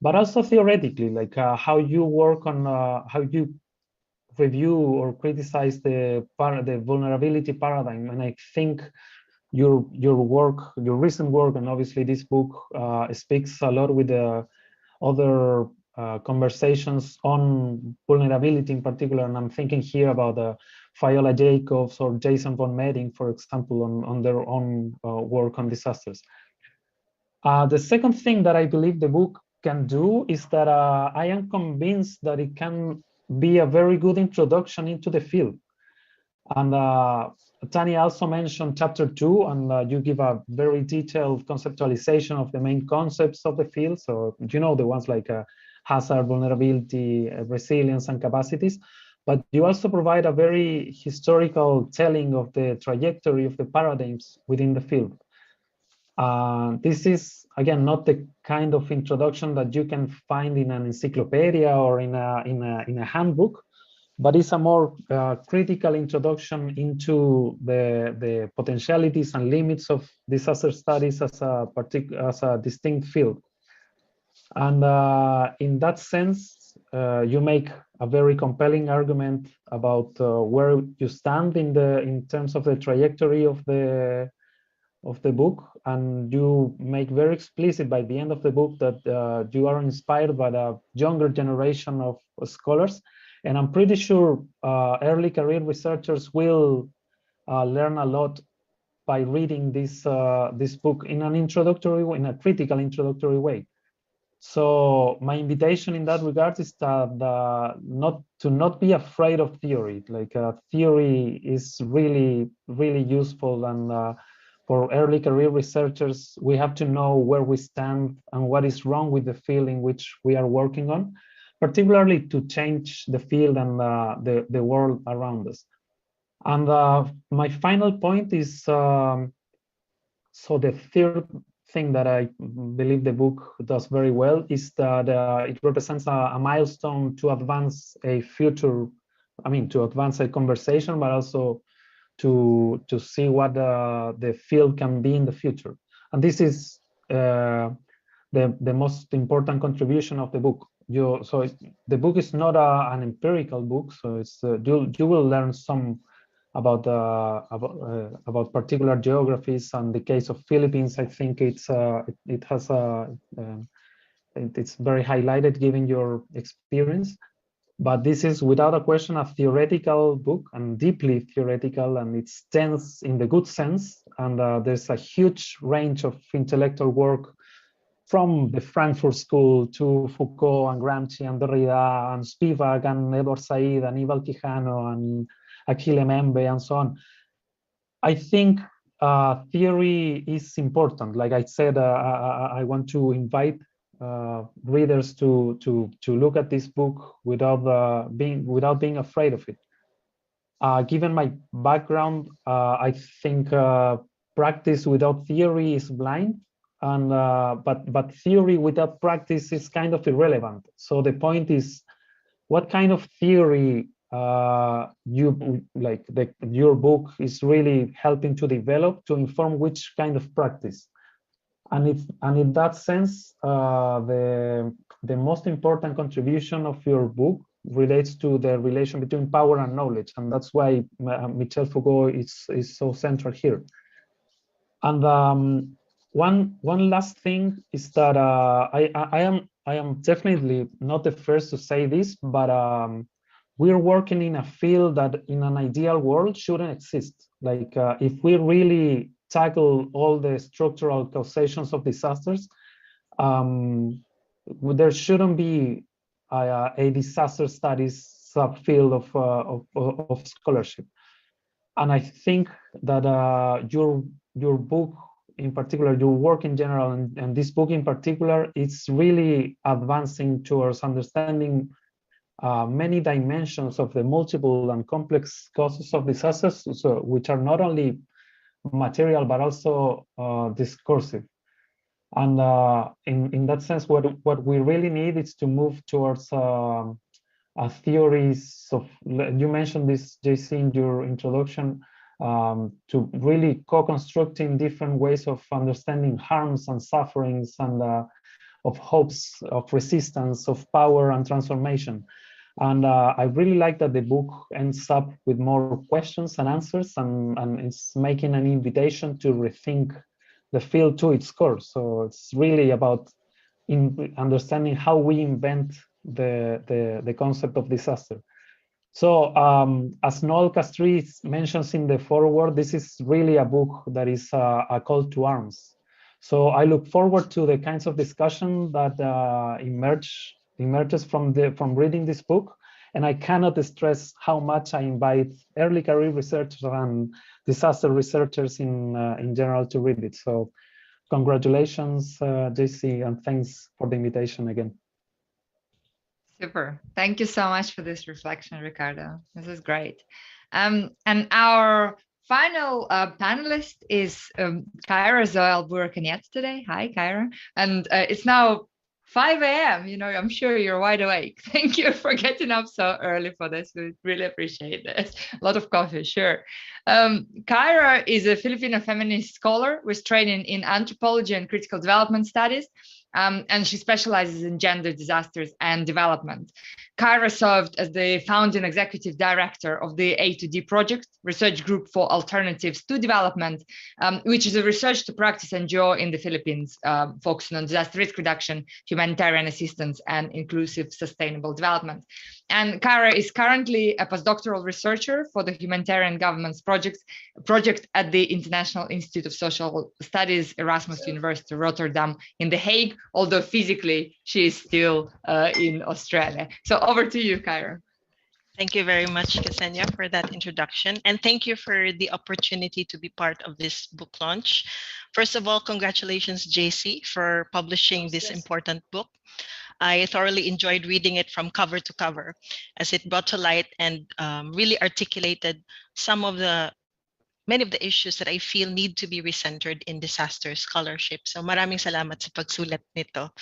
but also theoretically, like how you work on how you review or criticize the vulnerability paradigm. And I think your work, your recent work, and obviously this book speaks a lot with the other conversations on vulnerability in particular. And I'm thinking here about Viola Jacobs or Jason von Medding, for example, on their own work on disasters. The second thing that I believe the book can do is that I am convinced that it can be a very good introduction into the field. And Tanya also mentioned chapter 2, and you give a very detailed conceptualization of the main concepts of the field. So, you know, the ones like hazard, vulnerability, resilience, and capacities. But you also provide a very historical telling of the trajectory of the paradigms within the field. This is, again, not the kind of introduction that you can find in an encyclopedia or in a handbook, but it's a more critical introduction into the potentialities and limits of disaster studies as a distinct field. And in that sense, you make a very compelling argument about where you stand in terms of the trajectory of the book, and you make very explicit by the end of the book that you are inspired by the younger generation of scholars. And I'm pretty sure early career researchers will learn a lot by reading this book in an introductory way, in a critical introductory way. So my invitation in that regard is that not be afraid of theory. Like theory is really useful, and for early career researchers, we have to know where we stand and what is wrong with the field in which we are working on, particularly to change the field and the world around us. And my final point is, so the third thing that I believe the book does very well is that it represents a milestone to advance a future, to advance a conversation, but also to see what the field can be in the future. And this is the most important contribution of the book. The book is not an empirical book, so it's you will learn some about particular geographies. And the case of Philippines, I think it's very highlighted given your experience. But this is without a question a theoretical book, and deeply theoretical, and it's dense in the good sense. And there's a huge range of intellectual work from the Frankfurt School to Foucault and Gramsci and Derrida and Spivak and Edward Said and Ival Quijano and Achille Mbembe and so on. I think theory is important. Like I said, I want to invite readers to look at this book without being afraid of it. Given my background, I think practice without theory is blind, and but theory without practice is kind of irrelevant. So the point is, what kind of theory your book is really helping to develop to inform which kind of practice. And in that sense, the most important contribution of your book relates to the relation between power and knowledge, and that's why Michel Foucault is so central here. And one last thing is that I am definitely not the first to say this, but we're working in a field that in an ideal world shouldn't exist. Like if we really tackle all the structural causations of disasters, there shouldn't be a disaster studies subfield of scholarship. And I think that your book in particular, your work in general, and this book in particular, it's really advancing towards understanding many dimensions of the multiple and complex causes of disasters, so which are not only material but also discursive. And in that sense, what we really need is to move towards theories of, you mentioned this, JC, in your introduction, to really co-constructing different ways of understanding harms and sufferings, and of hopes, of resistance, of power and transformation. And I really like that the book ends up with more questions and answers, and it's making an invitation to rethink the field to its core. So it's really about understanding how we invent the concept of disaster. So as Noel Castries mentions in the foreword, this is really a book that is a call to arms. So I look forward to the kinds of discussion that emerges from reading this book, and I cannot stress how much I invite early career researchers and disaster researchers in general to read it. So congratulations, JC, and thanks for the invitation again. Super. Thank you so much for this reflection, Ricardo. This is great. And our final panelist is Kyra Zoel Burakaniet today. Hi, Kyra. And it's now 5 a.m. You know, I'm sure you're wide awake. Thank you for getting up so early for this. We really appreciate this. A lot of coffee, sure. Kyra is a Filipino feminist scholar with training in anthropology and critical development studies. And she specializes in gender disasters and development. Kyra served as the founding executive director of the A2D project, research group for alternatives to development, which is a research to practice NGO in the Philippines, focusing on disaster risk reduction, humanitarian assistance, and inclusive sustainable development. And Kara is currently a postdoctoral researcher for the Humanitarian Governments project at the International Institute of Social Studies, Erasmus University, Rotterdam in The Hague, although physically she is still in Australia. So over to you, Kara. Thank you very much, Ksenia, for that introduction. And thank you for the opportunity to be part of this book launch. First of all, congratulations, JC, for publishing this important book. I thoroughly enjoyed reading it from cover to cover, as it brought to light and really articulated many of the issues that I feel need to be recentered in disaster scholarship. So maraming salamat sa pagsulat nito.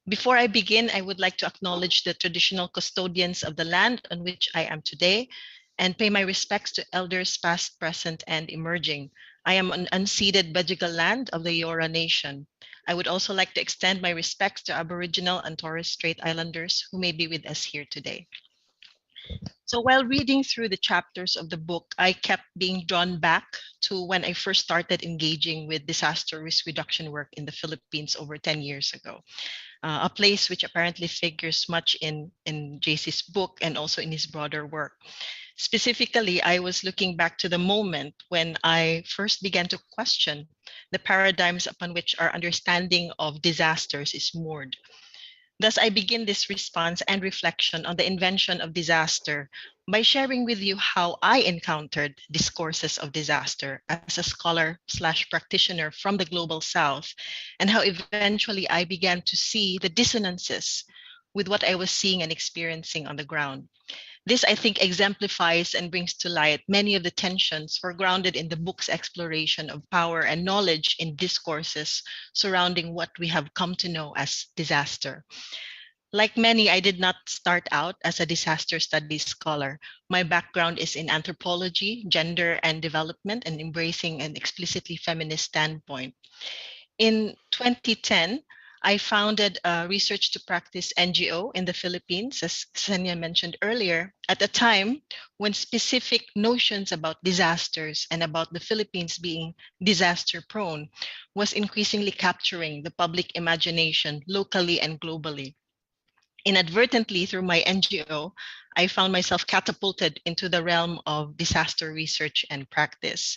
Before I begin, I would like to acknowledge the traditional custodians of the land on which I am today and pay my respects to elders past, present, and emerging. I am on unceded Bajigal land of the Eora Nation. I would also like to extend my respects to Aboriginal and Torres Strait Islanders who may be with us here today. So while reading through the chapters of the book, I kept being drawn back to when I first started engaging with disaster risk reduction work in the Philippines over 10 years ago, a place which apparently figures much in JC's book and also in his broader work. Specifically, I was looking back to the moment when I first began to question the paradigms upon which our understanding of disasters is moored. Thus, I begin this response and reflection on the invention of disaster by sharing with you how I encountered discourses of disaster as a scholar/practitioner from the Global South, and how eventually I began to see the dissonances with what I was seeing and experiencing on the ground. This, I think, exemplifies and brings to light many of the tensions foregrounded in the book's exploration of power and knowledge in discourses surrounding what we have come to know as disaster. Like many, I did not start out as a disaster studies scholar. My background is in anthropology, gender and development, and embracing an explicitly feminist standpoint. In 2010, I founded a research to practice NGO in the Philippines, as Ksenia mentioned earlier, at a time when specific notions about disasters and about the Philippines being disaster prone was increasingly capturing the public imagination locally and globally. Inadvertently, through my NGO, I found myself catapulted into the realm of disaster research and practice.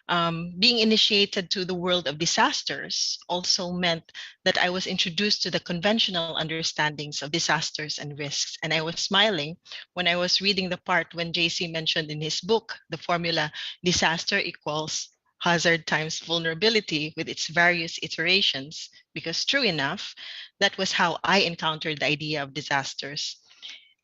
Being initiated to the world of disasters also meant that I was introduced to the conventional understandings of disasters and risks. And I was smiling when I was reading the part when JC mentioned in his book the formula disaster equals hazard times vulnerability with its various iterations, because true enough, that was how I encountered the idea of disasters.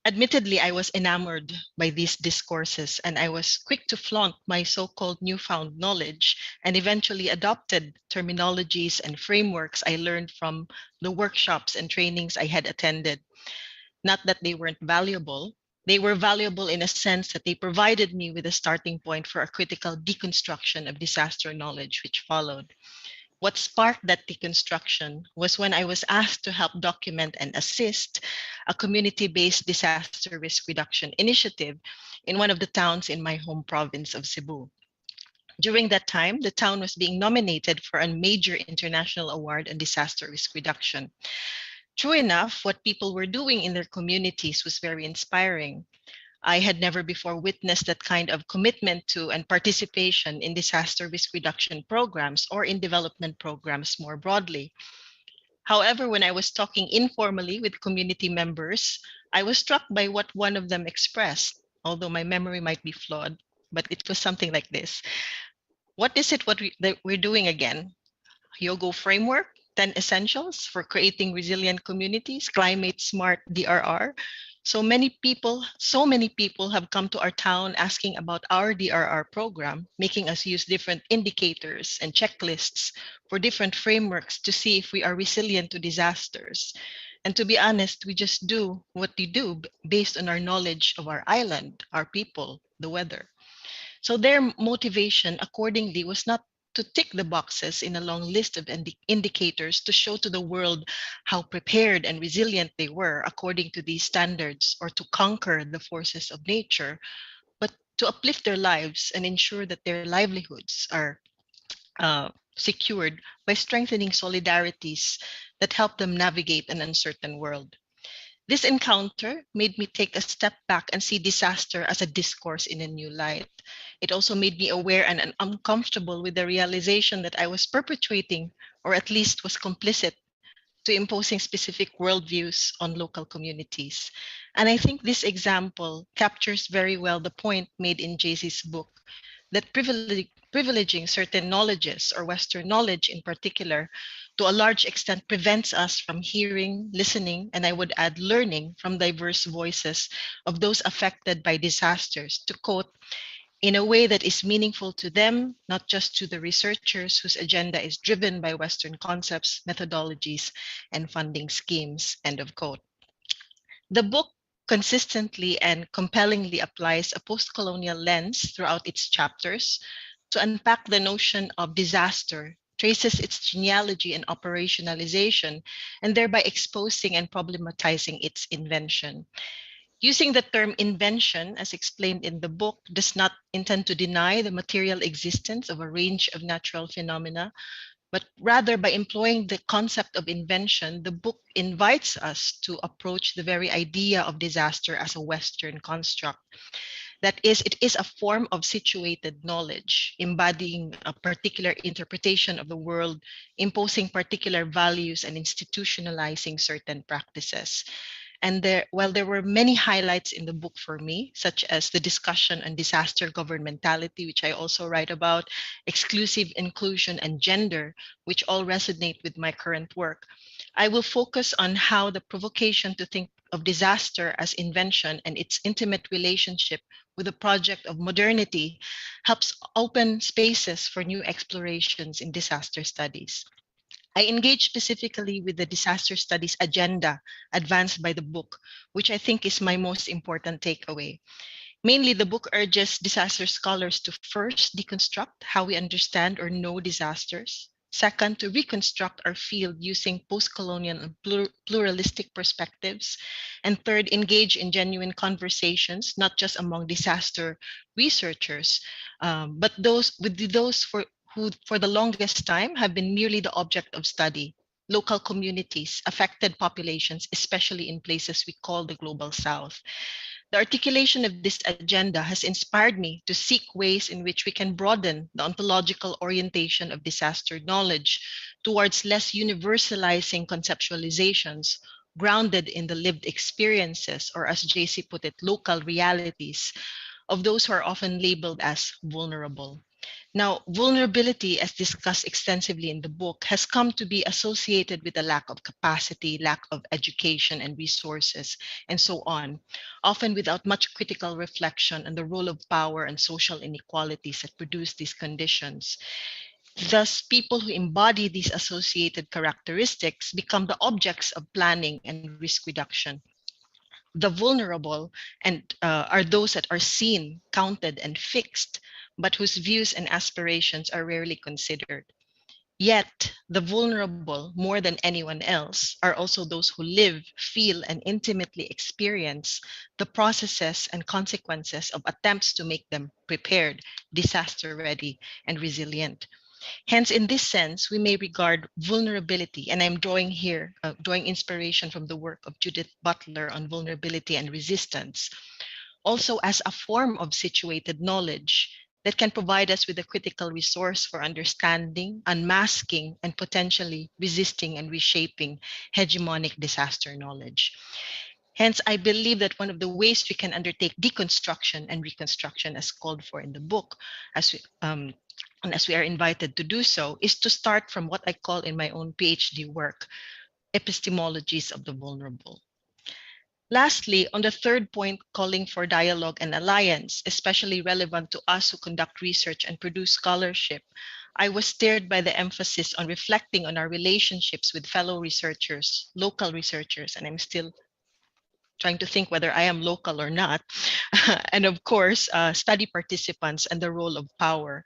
Admittedly, I was enamored by these discourses, and I was quick to flaunt my so-called newfound knowledge and eventually adopted terminologies and frameworks I learned from the workshops and trainings I had attended. Not that they weren't valuable. They were valuable in a sense that they provided me with a starting point for a critical deconstruction of disaster knowledge which followed. What sparked that deconstruction was when I was asked to help document and assist a community-based disaster risk reduction initiative in one of the towns in my home province of Cebu. During that time, the town was being nominated for a major international award on disaster risk reduction. True enough, what people were doing in their communities was very inspiring. I had never before witnessed that kind of commitment to and participation in disaster risk reduction programs or in development programs more broadly. However, when I was talking informally with community members, I was struck by what one of them expressed, although my memory might be flawed, but it was something like this. What is it that we're doing again? Yogo framework, 10 essentials for creating resilient communities, climate smart DRR. So many people have come to our town asking about our DRR program, making us use different indicators and checklists for different frameworks to see if we are resilient to disasters. And to be honest, we just do what we do based on our knowledge of our island, our people, the weather. So their motivation accordingly was not to tick the boxes in a long list of indicators to show to the world how prepared and resilient they were according to these standards, or to conquer the forces of nature, but to uplift their lives and ensure that their livelihoods are secured by strengthening solidarities that help them navigate an uncertain world. This encounter made me take a step back and see disaster as a discourse in a new light. It also made me aware and uncomfortable with the realization that I was perpetuating, or at least was complicit, to imposing specific worldviews on local communities. And I think this example captures very well the point made in JC's book that privileging certain knowledges, or Western knowledge in particular, to a large extent prevents us from hearing, listening, and I would add learning from diverse voices of those affected by disasters, to quote, in a way that is meaningful to them, not just to the researchers whose agenda is driven by Western concepts, methodologies, and funding schemes, end of quote. The book consistently and compellingly applies a post-colonial lens throughout its chapters to unpack the notion of disaster, traces its genealogy and operationalization, and thereby exposing and problematizing its invention. Using the term invention, as explained in the book, does not intend to deny the material existence of a range of natural phenomena, but rather by employing the concept of invention, the book invites us to approach the very idea of disaster as a Western construct. That is, it is a form of situated knowledge, embodying a particular interpretation of the world, imposing particular values, and institutionalizing certain practices. And while there were many highlights in the book for me, such as the discussion on disaster governmentality, which I also write about, exclusive inclusion, and gender, which all resonate with my current work, I will focus on how the provocation to think of disaster as invention and its intimate relationship with the project of modernity helps open spaces for new explorations in disaster studies. I engage specifically with the disaster studies agenda advanced by the book, which I think is my most important takeaway. Mainly, the book urges disaster scholars to first deconstruct how we understand or know disasters. Second, to reconstruct our field using post-colonial and pluralistic perspectives. And third, engage in genuine conversations, not just among disaster researchers, but those who for the longest time have been merely the object of study, local communities, affected populations, especially in places we call the Global South. The articulation of this agenda has inspired me to seek ways in which we can broaden the ontological orientation of disaster knowledge towards less universalizing conceptualizations grounded in the lived experiences, or as JC put it, local realities of those who are often labeled as vulnerable. Now, vulnerability, as discussed extensively in the book, has come to be associated with a lack of capacity, lack of education and resources, and so on, often without much critical reflection on the role of power and social inequalities that produce these conditions. Thus, people who embody these associated characteristics become the objects of planning and risk reduction. The vulnerable are those that are seen, counted, and fixed, but whose views and aspirations are rarely considered. Yet, the vulnerable, more than anyone else, are also those who live, feel, and intimately experience the processes and consequences of attempts to make them prepared, disaster ready, and resilient. Hence, in this sense, we may regard vulnerability, and I'm drawing inspiration from the work of Judith Butler on vulnerability and resistance, also as a form of situated knowledge that can provide us with a critical resource for understanding, unmasking, and potentially resisting and reshaping hegemonic disaster knowledge. Hence, I believe that one of the ways we can undertake deconstruction and reconstruction, as called for in the book, and as we are invited to do so, is to start from what I call in my own PhD work, epistemologies of the vulnerable. Lastly, on the third point, calling for dialogue and alliance, especially relevant to us who conduct research and produce scholarship, I was stirred by the emphasis on reflecting on our relationships with fellow researchers, local researchers, and I'm still trying to think whether I am local or not, and of course, study participants and the role of power.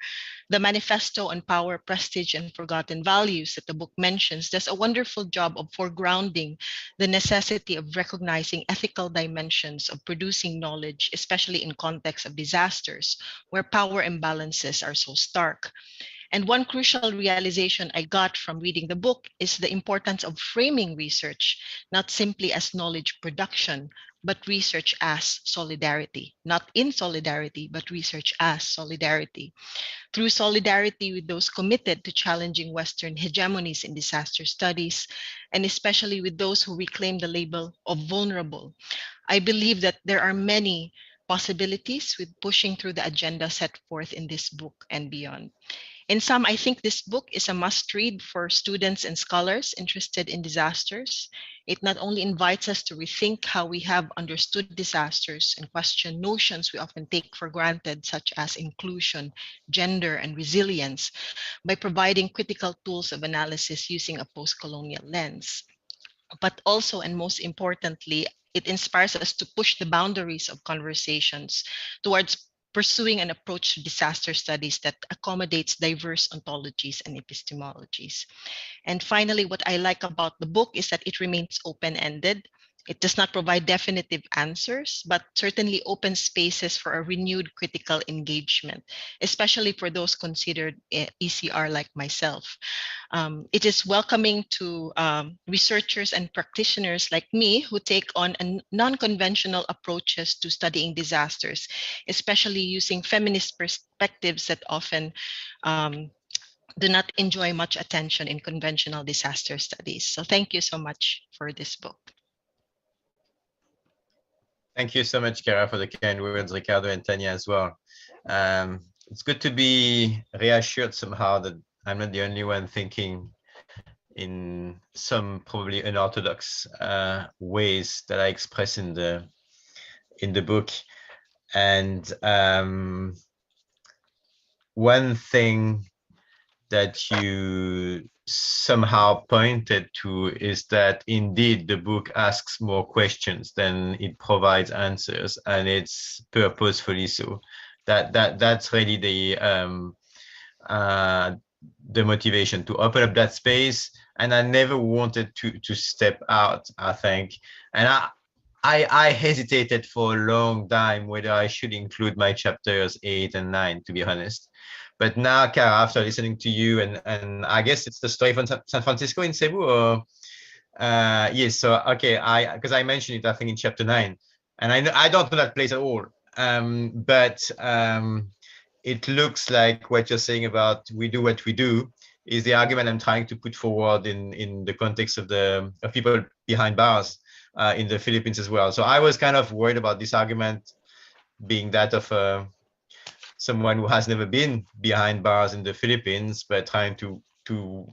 The manifesto on power, prestige, and forgotten values that the book mentions does a wonderful job of foregrounding the necessity of recognizing ethical dimensions of producing knowledge, especially in context of disasters, where power imbalances are so stark. And one crucial realization I got from reading the book is the importance of framing research, not simply as knowledge production, but research as solidarity, not in solidarity, but research as solidarity. Through solidarity with those committed to challenging Western hegemonies in disaster studies, and especially with those who reclaim the label of vulnerable, I believe that there are many possibilities with pushing through the agenda set forth in this book and beyond. In sum, I think this book is a must read for students and scholars interested in disasters. It not only invites us to rethink how we have understood disasters and question notions we often take for granted, such as inclusion, gender, and resilience, by providing critical tools of analysis using a post-colonial lens. But also, and most importantly, it inspires us to push the boundaries of conversations towards pursuing an approach to disaster studies that accommodates diverse ontologies and epistemologies. And finally, what I like about the book is that it remains open-ended. It does not provide definitive answers, but certainly open spaces for a renewed critical engagement, especially for those considered ECR like myself. It is welcoming to researchers and practitioners like me who take on non-conventional approaches to studying disasters, especially using feminist perspectives that often do not enjoy much attention in conventional disaster studies. So thank you so much for this book. Thank you so much, Kara, for the kind words, Ricardo and Tanya as well. It's good to be reassured somehow that I'm not the only one thinking in some probably unorthodox ways that I express in the book. And one thing that you somehow pointed to is that indeed the book asks more questions than it provides answers, and it's purposefully so. That's really the motivation to open up that space. And I never wanted to step out, I think. And I hesitated for a long time whether I should include my chapters 8 and 9, to be honest. But now, Kara, after listening to you, and I guess it's the story from San Francisco in Cebu, or yes. So okay, because I mentioned it, I think in chapter 9, and I don't know that place at all. But it looks like what you're saying about we do what we do is the argument I'm trying to put forward in the context of people behind bars in the Philippines as well. So I was kind of worried about this argument being that of someone who has never been behind bars in the Philippines, but trying to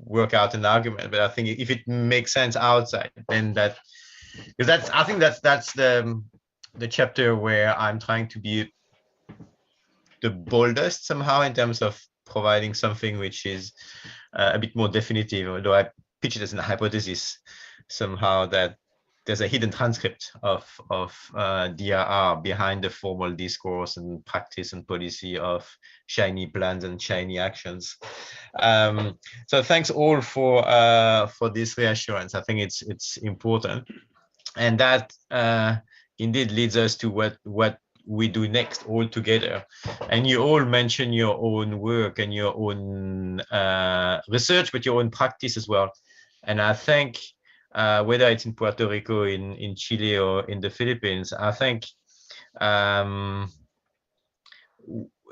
work out an argument. But I think if it makes sense outside, then because I think that's the chapter where I'm trying to be the boldest somehow in terms of providing something which is a bit more definitive, although I pitch it as a hypothesis somehow that there's a hidden transcript of DRR behind the formal discourse and practice and policy of shiny plans and shiny actions. So thanks all for this reassurance. I think it's important, and that indeed leads us to what we do next all together. And you all mention your own work and your own research, but your own practice as well. And I think whether it's in Puerto Rico, in Chile, or in the Philippines, I think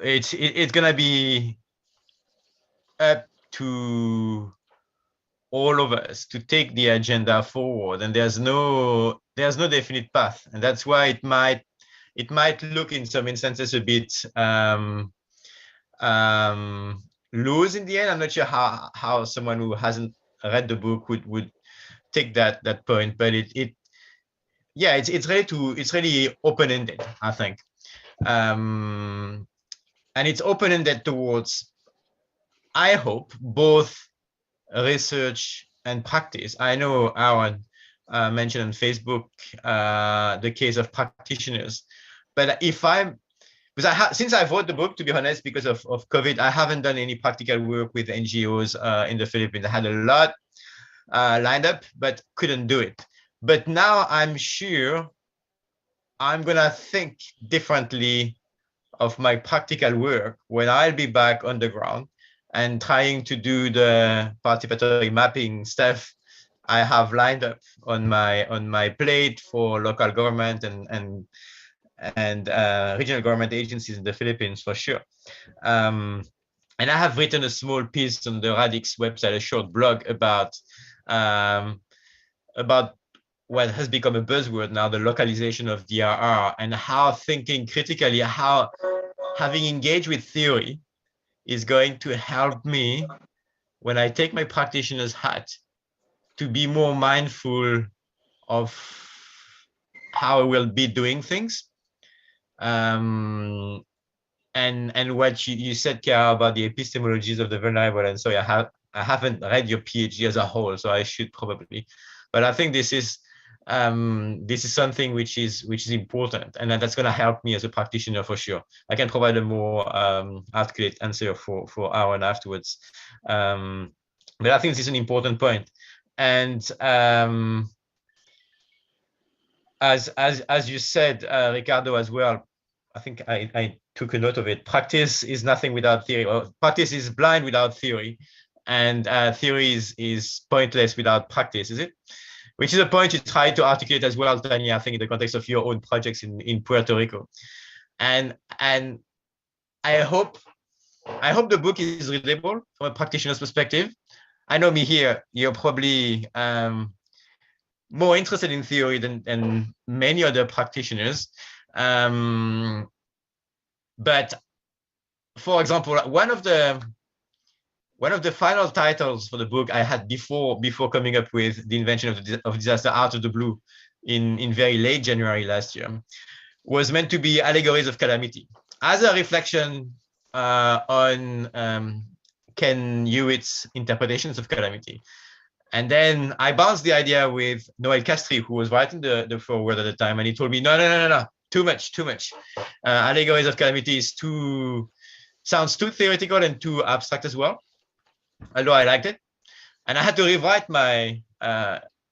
it's gonna be up to all of us to take the agenda forward, and there's no definite path, and that's why it might look in some instances a bit loose in the end. I'm not sure how someone who hasn't read the book would take that point, but it's really open-ended, I think, and it's open-ended towards, I hope, both research and practice. I know Aaron mentioned on Facebook the case of practitioners, but since I wrote the book, to be honest, because of COVID, I haven't done any practical work with NGOs in the Philippines. I had a lot lined up, but couldn't do it. But now I'm sure I'm gonna think differently of my practical work when I'll be back on the ground and trying to do the participatory mapping stuff I have lined up on my plate for local government and regional government agencies in the Philippines for sure. And I have written a small piece on the Radix website, a short blog about what has become a buzzword now, the localization of DRR, and how thinking critically, how having engaged with theory is going to help me when I take my practitioner's hat to be more mindful of how I will be doing things. And what you said, Chiara, about the epistemologies of the vulnerable, and sorry, I haven't read your PhD as a whole, so I should probably, but I think this is something which is important, and that's going to help me as a practitioner for sure. I can provide a more articulate answer for Aaron afterwards, but I think this is an important point. And as you said, Ricardo, as well, I think I took a note of it. Practice is nothing without theory, or practice is blind without theory, and theory is pointless without practice, is it? Which is a point you try to articulate as well, Tanya, I think, in the context of your own projects in Puerto Rico. And I hope the book is readable from a practitioner's perspective. I know me here, you're probably more interested in theory than many other practitioners. But for example, one of the final titles for the book I had before coming up with the invention of disaster out of the blue in very late January last year was meant to be Allegories of Calamity, as a reflection on Ken Hewitt's interpretations of calamity. And then I bounced the idea with Noel Castri, who was writing the foreword at the time, and he told me, no, too much. Allegories of Calamity sounds too theoretical and too abstract as well, although I liked it. And I had to rewrite my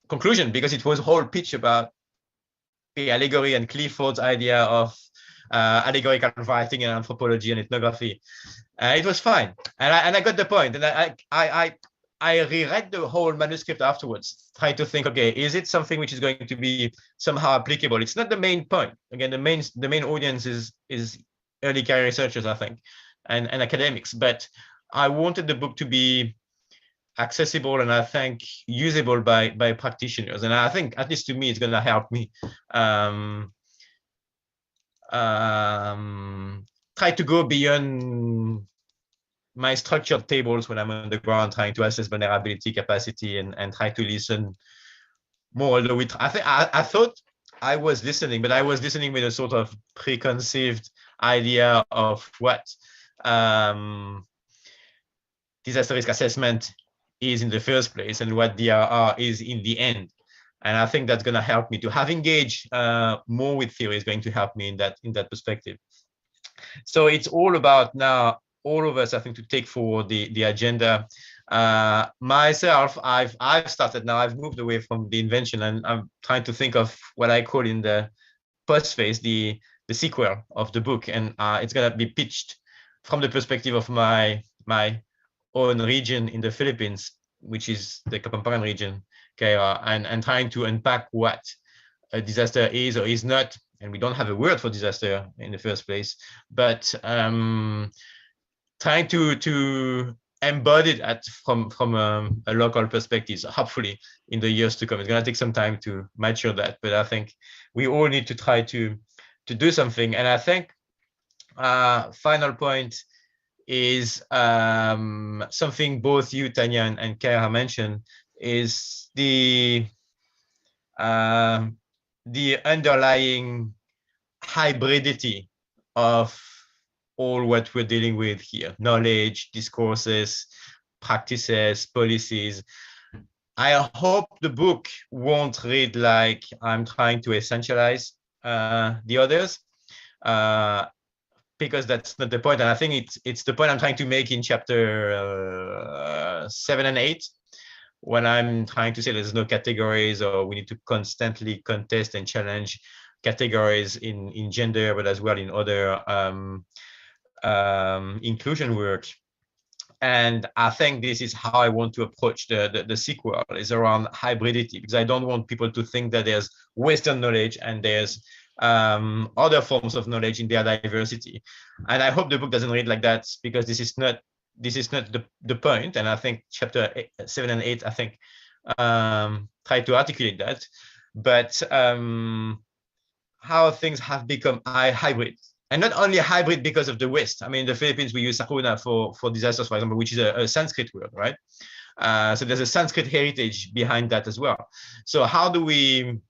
conclusion because it was a whole pitch about the allegory and Clifford's idea of allegorical writing and anthropology and ethnography. It was fine, and I got the point. And I reread the whole manuscript afterwards, trying to think, okay, is it something which is going to be somehow applicable? It's not the main point. Again, the main audience is early career researchers, I think, and academics. But I wanted the book to be accessible and I think usable by practitioners. And I think, at least to me, it's going to help me try to go beyond my structured tables when I'm on the ground trying to assess vulnerability, capacity, and try to listen more. Although I thought I was listening, but I was listening with a sort of preconceived idea of what disaster risk assessment is in the first place and what DRR is in the end. And I think that's going to help me to have engaged more with theory is going to help me in that perspective. So it's all about now, all of us, I think, to take forward the agenda. Myself, I've started now, I've moved away from the invention and I'm trying to think of what I call in the post phase, the sequel of the book. And it's going to be pitched from the perspective of my own region in the Philippines, which is the Kapampangan region, and trying to unpack what a disaster is or is not. And we don't have a word for disaster in the first place, but trying to embody it from a local perspective, so hopefully in the years to come. It's going to take some time to mature that, but I think we all need to try to do something. And I think final point is something both you, Tanya, and Kara mentioned, is the underlying hybridity of all what we're dealing with here: knowledge, discourses, practices, policies. I hope the book won't read like I'm trying to essentialize the others, because that's not the point. And I think it's the point I'm trying to make in chapter 7 and 8, when I'm trying to say there's no categories, or we need to constantly contest and challenge categories in gender, but as well in other inclusion work. And I think this is how I want to approach the sequel, is around hybridity, because I don't want people to think that there's Western knowledge and there's other forms of knowledge in their diversity. And I hope the book doesn't read like that, because this is not the point. And I think chapter 7 and 8, I think, try to articulate that. But how things have become hybrid. And not only hybrid because of the West. I mean, in the Philippines, we use sakuna for disasters, for example, which is a Sanskrit word, right? So there's a Sanskrit heritage behind that as well. So how do we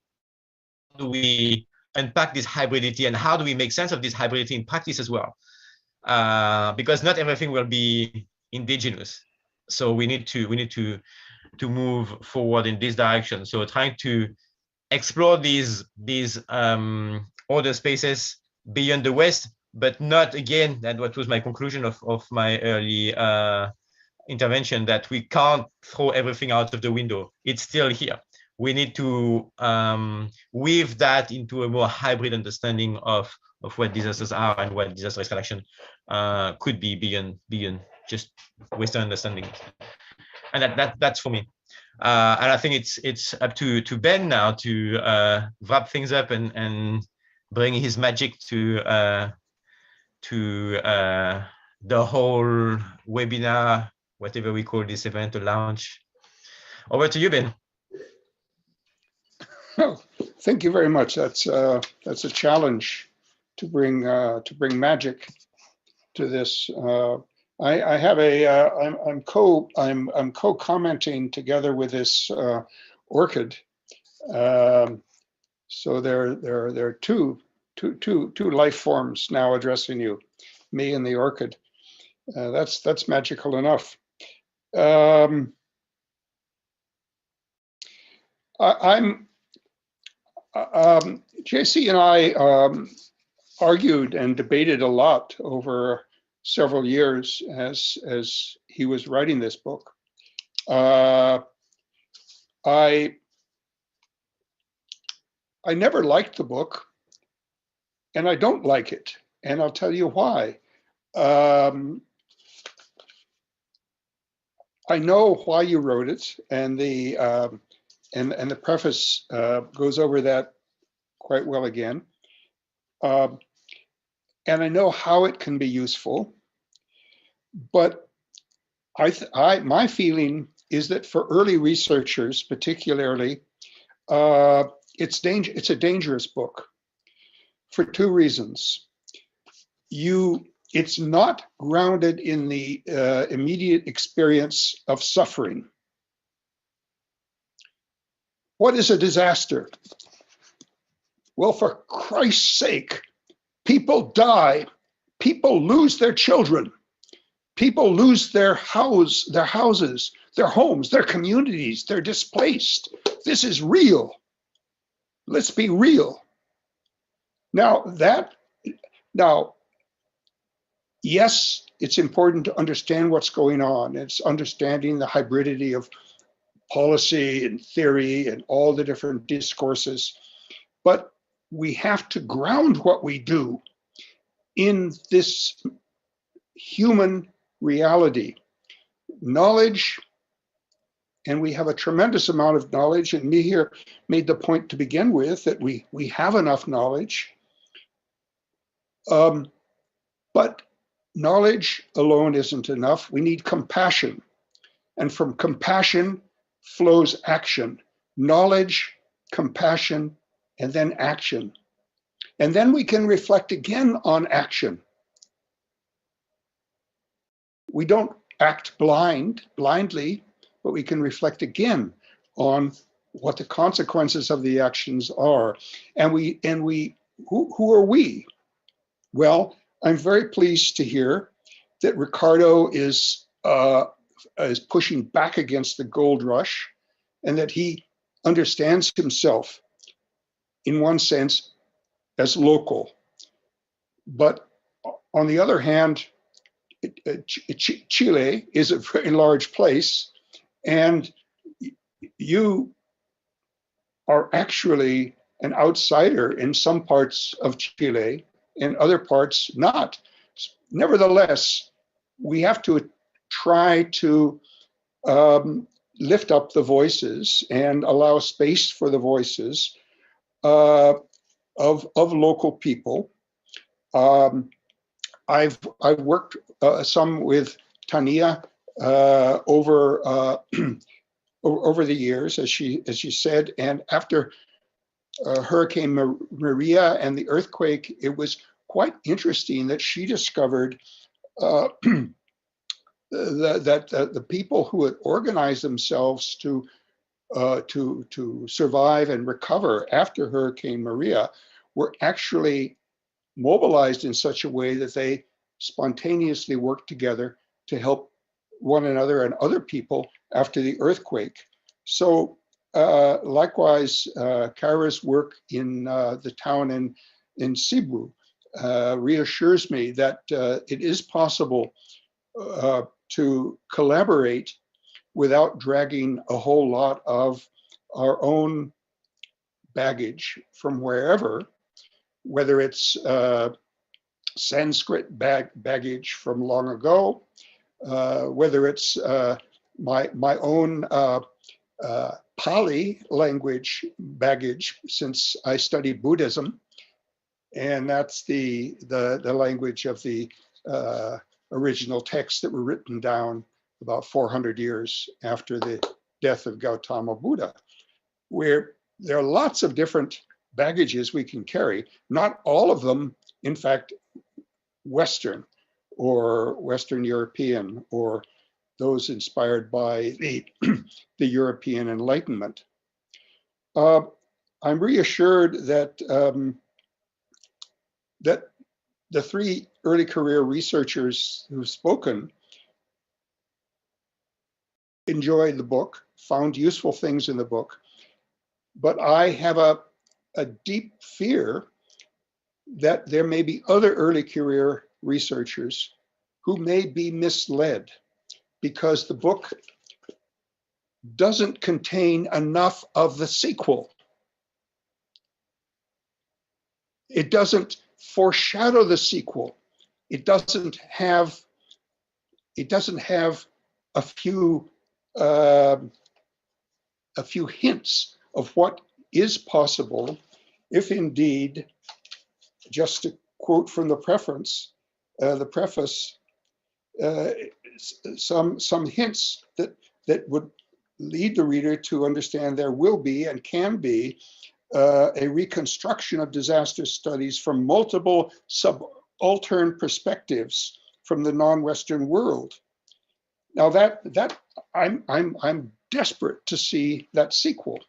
unpack this hybridity, and how do we make sense of this hybridity in practice as well? Because not everything will be indigenous. So we need to move forward in this direction. So trying to explore these other spaces beyond the West, but not, again, that what was my conclusion of my early intervention, that we can't throw everything out of the window. It's still here. We need to weave that into a more hybrid understanding of what disasters are and what disaster risk reduction could be beyond just Western understanding. And that's for me. And I think it's up to Ben now to wrap things up and bring his magic to the whole webinar, whatever we call this event, a launch. Over to you, Ben. Well, thank you very much. That's a challenge to bring magic to this. I have I'm co-commenting together with this orchid. So there are two life forms now addressing you, me and the orchid. That's magical enough. JC and I argued and debated a lot over several years as he was writing this book. I never liked the book, and I don't like it, and I'll tell you why. I know why you wrote it, and the preface goes over that quite well again. And I know how it can be useful, but my feeling is that for early researchers, particularly, it's a dangerous book for two reasons. It's not grounded in the immediate experience of suffering. What is a disaster? Well, for Christ's sake, people die, people lose their children, people lose their houses, their homes, their communities, they're displaced. This is real. Let's be real. Now, yes, it's important to understand what's going on. It's understanding the hybridity of policy and theory and all the different discourses. But we have to ground what we do in this human reality. Knowledge, and we have a tremendous amount of knowledge, and Mihir made the point to begin with that we have enough knowledge. But knowledge alone isn't enough. We need compassion. And from compassion flows action. Knowledge, compassion, and then action. And then we can reflect again on action. We don't act blindly, but we can reflect again on what the consequences of the actions are. And who are we? Well, I'm very pleased to hear that Ricardo is pushing back against the gold rush, and that he understands himself, in one sense, as local. But on the other hand, Chile is a very large place, and you are actually an outsider in some parts of Chile, in other parts not. Nevertheless, we have to try to lift up the voices and allow space for the voices of local people. I've worked some with Tania over over the years, as she said, and after Hurricane Maria and the earthquake, it was quite interesting that she discovered that the people who had organized themselves to survive and recover after Hurricane Maria were actually mobilized in such a way that they spontaneously worked together to help one another and other people after the earthquake. So likewise, Kara's work in the town in Cebu reassures me that it is possible to collaborate without dragging a whole lot of our own baggage from wherever, whether it's Sanskrit baggage from long ago, whether it's my own Pali language baggage since I studied Buddhism, and that's the language of the original texts that were written down about 400 years after the death of Gautama Buddha, where there are lots of different baggages we can carry, not all of them, in fact, Western or Western European or those inspired by the European Enlightenment. I'm reassured that that the three early career researchers who've spoken enjoyed the book, found useful things in the book, but I have a deep fear that there may be other early career researchers who may be misled because the book doesn't contain enough of the sequel. It doesn't foreshadow the sequel. It doesn't have a few hints of what is possible if indeed, just to quote from the preface, some hints that would lead the reader to understand there will be and can be a reconstruction of disaster studies from multiple subaltern perspectives from the non-Western world. Now that I'm desperate to see that sequel.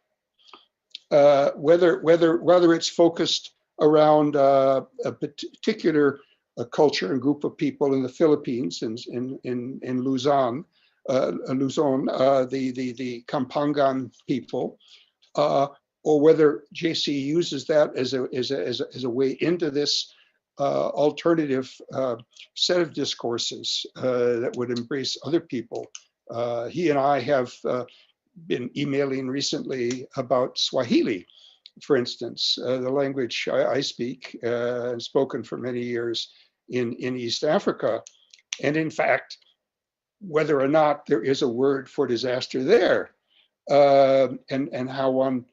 Whether it's focused around a particular culture and group of people in the Philippines, in Luzon, the Kampangan people, or whether JC uses that as a way into this alternative set of discourses that would embrace other people. He and I have been emailing recently about Swahili, for instance, the language I speak and spoken for many years in East Africa. And in fact, whether or not there is a word for disaster there, and how one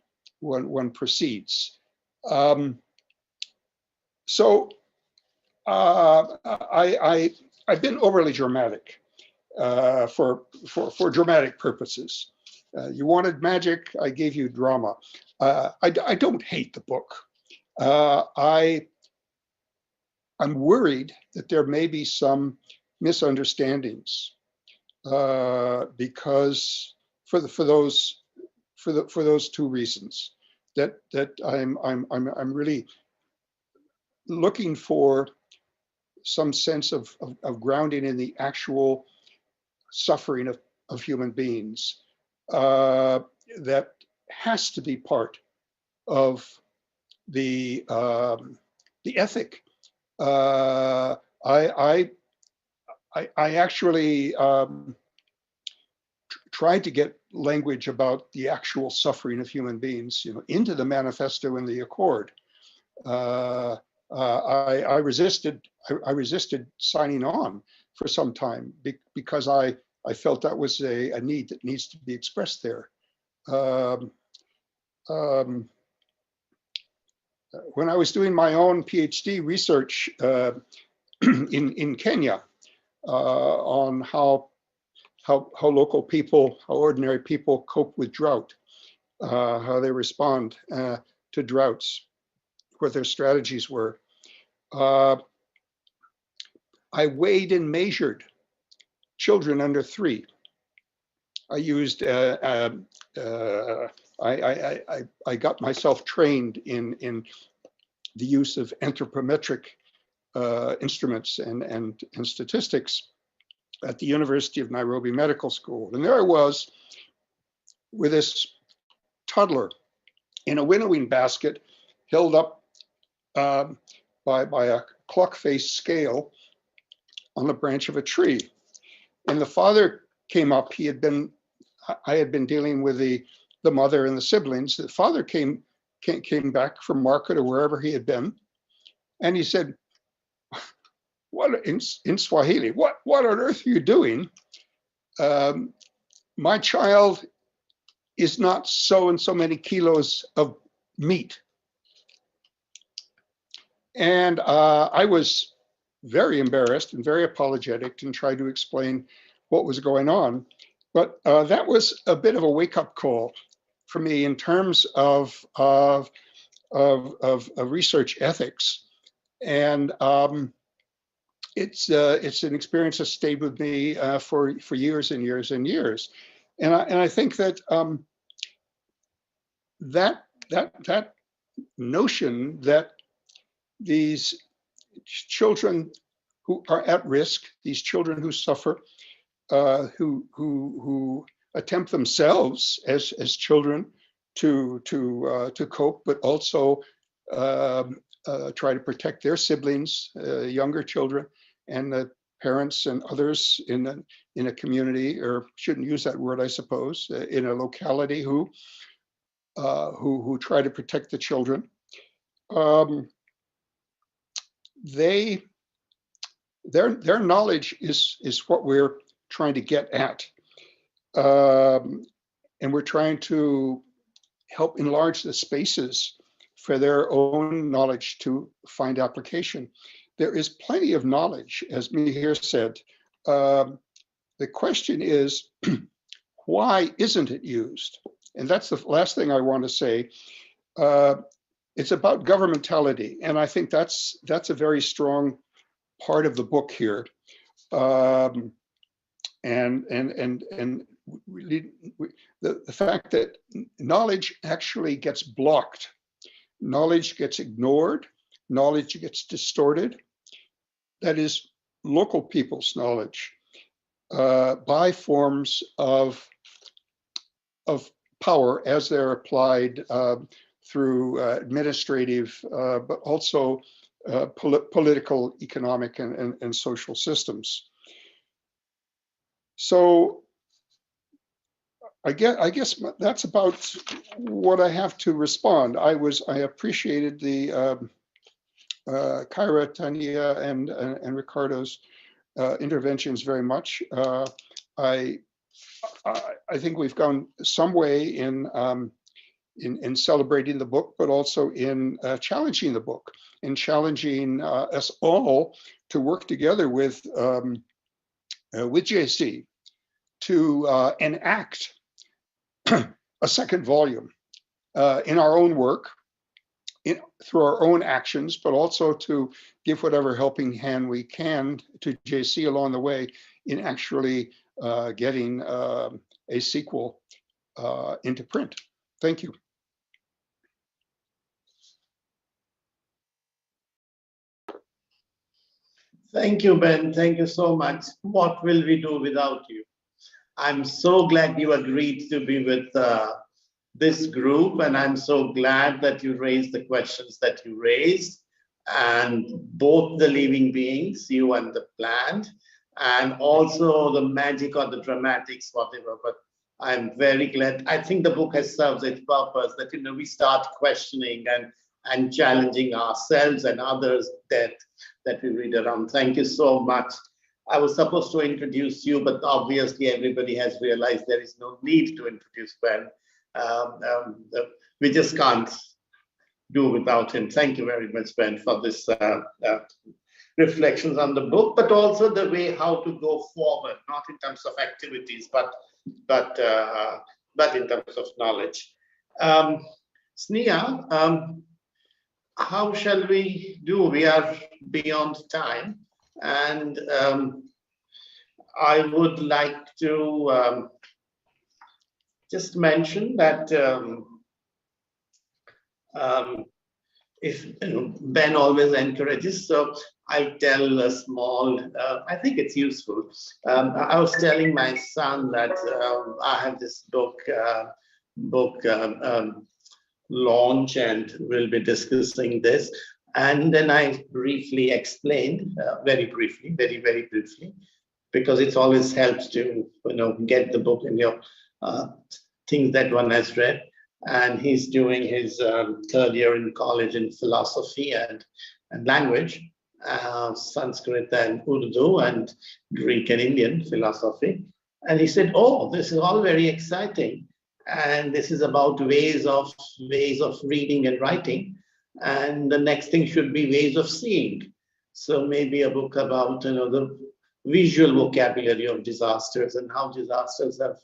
proceeds. So I've been overly dramatic for dramatic purposes. You wanted magic, I gave you drama. I don't hate the book. I'm worried that there may be some misunderstandings because for those two reasons, that I'm really looking for some sense of grounding in the actual suffering of human beings. That has to be part of the ethic. I actually tried to get language about the actual suffering of human beings, into the manifesto and the accord. I resisted signing on for some time because I felt that was a need that needs to be expressed there. When I was doing my own PhD research in Kenya on how local people, how ordinary people cope with drought, how they respond to droughts, what their strategies were. I weighed and measured children under 3. I used I got myself trained in the use of anthropometric instruments and statistics at the University of Nairobi Medical School. And there I was with this toddler in a winnowing basket held up by a clock-face scale on the branch of a tree. And the father came up. I had been dealing with the mother and the siblings. The father came back from market or wherever he had been, and he said, "What in Swahili? What on earth are you doing? My child is not so and so many kilos of meat." And I was very embarrassed and very apologetic and tried to explain what was going on. But that was a bit of a wake-up call for me in terms of research ethics, and it's an experience that stayed with me for years and years and years. And I think that that notion that these children who are at risk, these children who suffer, who attempt themselves as children to cope, but also try to protect their siblings, younger children, and the parents and others in a community, or shouldn't use that word, I suppose, in a locality who try to protect the children. Their knowledge is what we're trying to get at, and we're trying to help enlarge the spaces for their own knowledge to find application. There is plenty of knowledge, as Mihir said. The question is, why isn't it used? And that's the last thing I want to say. It's about governmentality, and I think that's a very strong part of the book here. And really, the fact that knowledge actually gets blocked, knowledge gets ignored, knowledge gets distorted. That is local people's knowledge by forms of power as they're applied through administrative, but also political, economic, and social systems. So I guess that's about what I have to respond. I appreciated the Kyra, Tania, and Ricardo's interventions very much. I think we've gone some way in celebrating the book, but also in challenging the book and challenging us all to work together with JC to enact a second volume in our own work, through our own actions, but also to give whatever helping hand we can to JC along the way in actually getting a sequel into print. Thank you. Thank you, Ben. Thank you so much. What will we do without you? I'm so glad you agreed to be with this group, and I'm so glad that you raised the questions that you raised, and both the living beings, you and the plant, and also the magic or the dramatics, whatever. But I'm very glad. I think the book has served its purpose, that we start questioning and challenging ourselves and others that we read around. Thank you so much. I was supposed to introduce you, but obviously everybody has realized there is no need to introduce Ben. We just can't do without him. Thank you very much, Ben, for this reflections on the book, but also the way how to go forward, not in terms of activities, but in terms of knowledge. Sneha, how shall we do? We are beyond time, and I would like to just mention that if Ben always encourages, so I tell a small, I think it's useful. I was telling my son that I have this book launch and we'll be discussing this. And then I briefly explained, very briefly, because it always helps to get the book in your things that one has read. And he's doing his third year in college in philosophy and language, Sanskrit and Urdu and Greek and Indian philosophy. And he said, oh, this is all very exciting. And this is about ways of reading and writing. And the next thing should be ways of seeing. So maybe a book about the visual vocabulary of disasters and how disasters have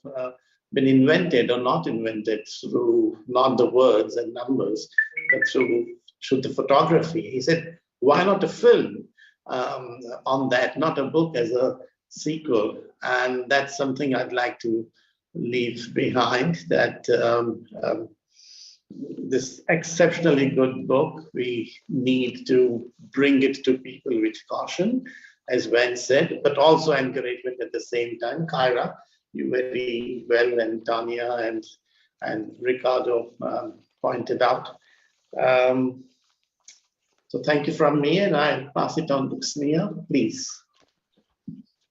been invented or not invented through not the words and numbers, but through the photography. He said, why not a film on that, not a book as a sequel? And that's something I'd like to leave behind, that this exceptionally good book, we need to bring it to people with caution, as Ben said, but also encouragement at the same time. Kyra, you very well, and Tanya and Ricardo pointed out. So thank you from me, and I pass it on to Sneha, please.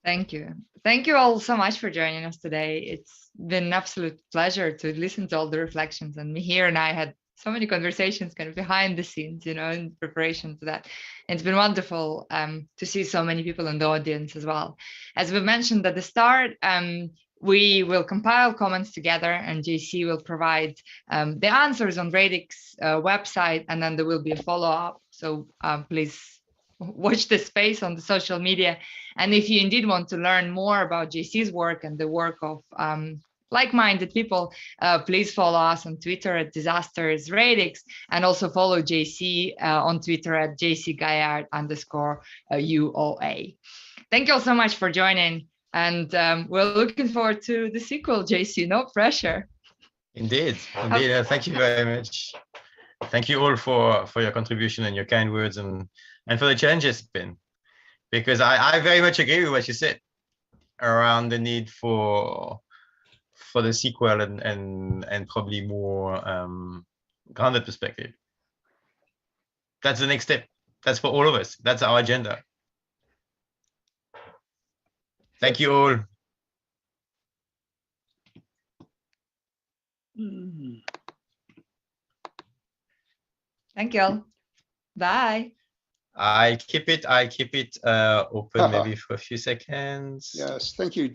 Thank you. Thank you all so much for joining us today. It's been an absolute pleasure to listen to all the reflections, and Mihir and I had so many conversations kind of behind the scenes, in preparation to that. It's been wonderful to see so many people in the audience as well. As we mentioned at the start, we will compile comments together, and JC will provide the answers on Radix website, and then there will be a follow-up. So please watch this space on the social media. And if you indeed want to learn more about JC's work and the work of like-minded people, please follow us on Twitter at disastersradix, and also follow JC on Twitter at jcgaillard_UOA. Thank you all so much for joining. And we're looking forward to the sequel, JC. No pressure. Indeed. Thank you very much. Thank you all for your contribution and your kind words, and for the challenges, Ben. Because I very much agree with what you said around the need for the sequel and probably more grounded perspective. That's the next step. That's for all of us. That's our agenda. Thank you all. Thank you all. Bye. I keep it open maybe for a few seconds. Yes, thank you.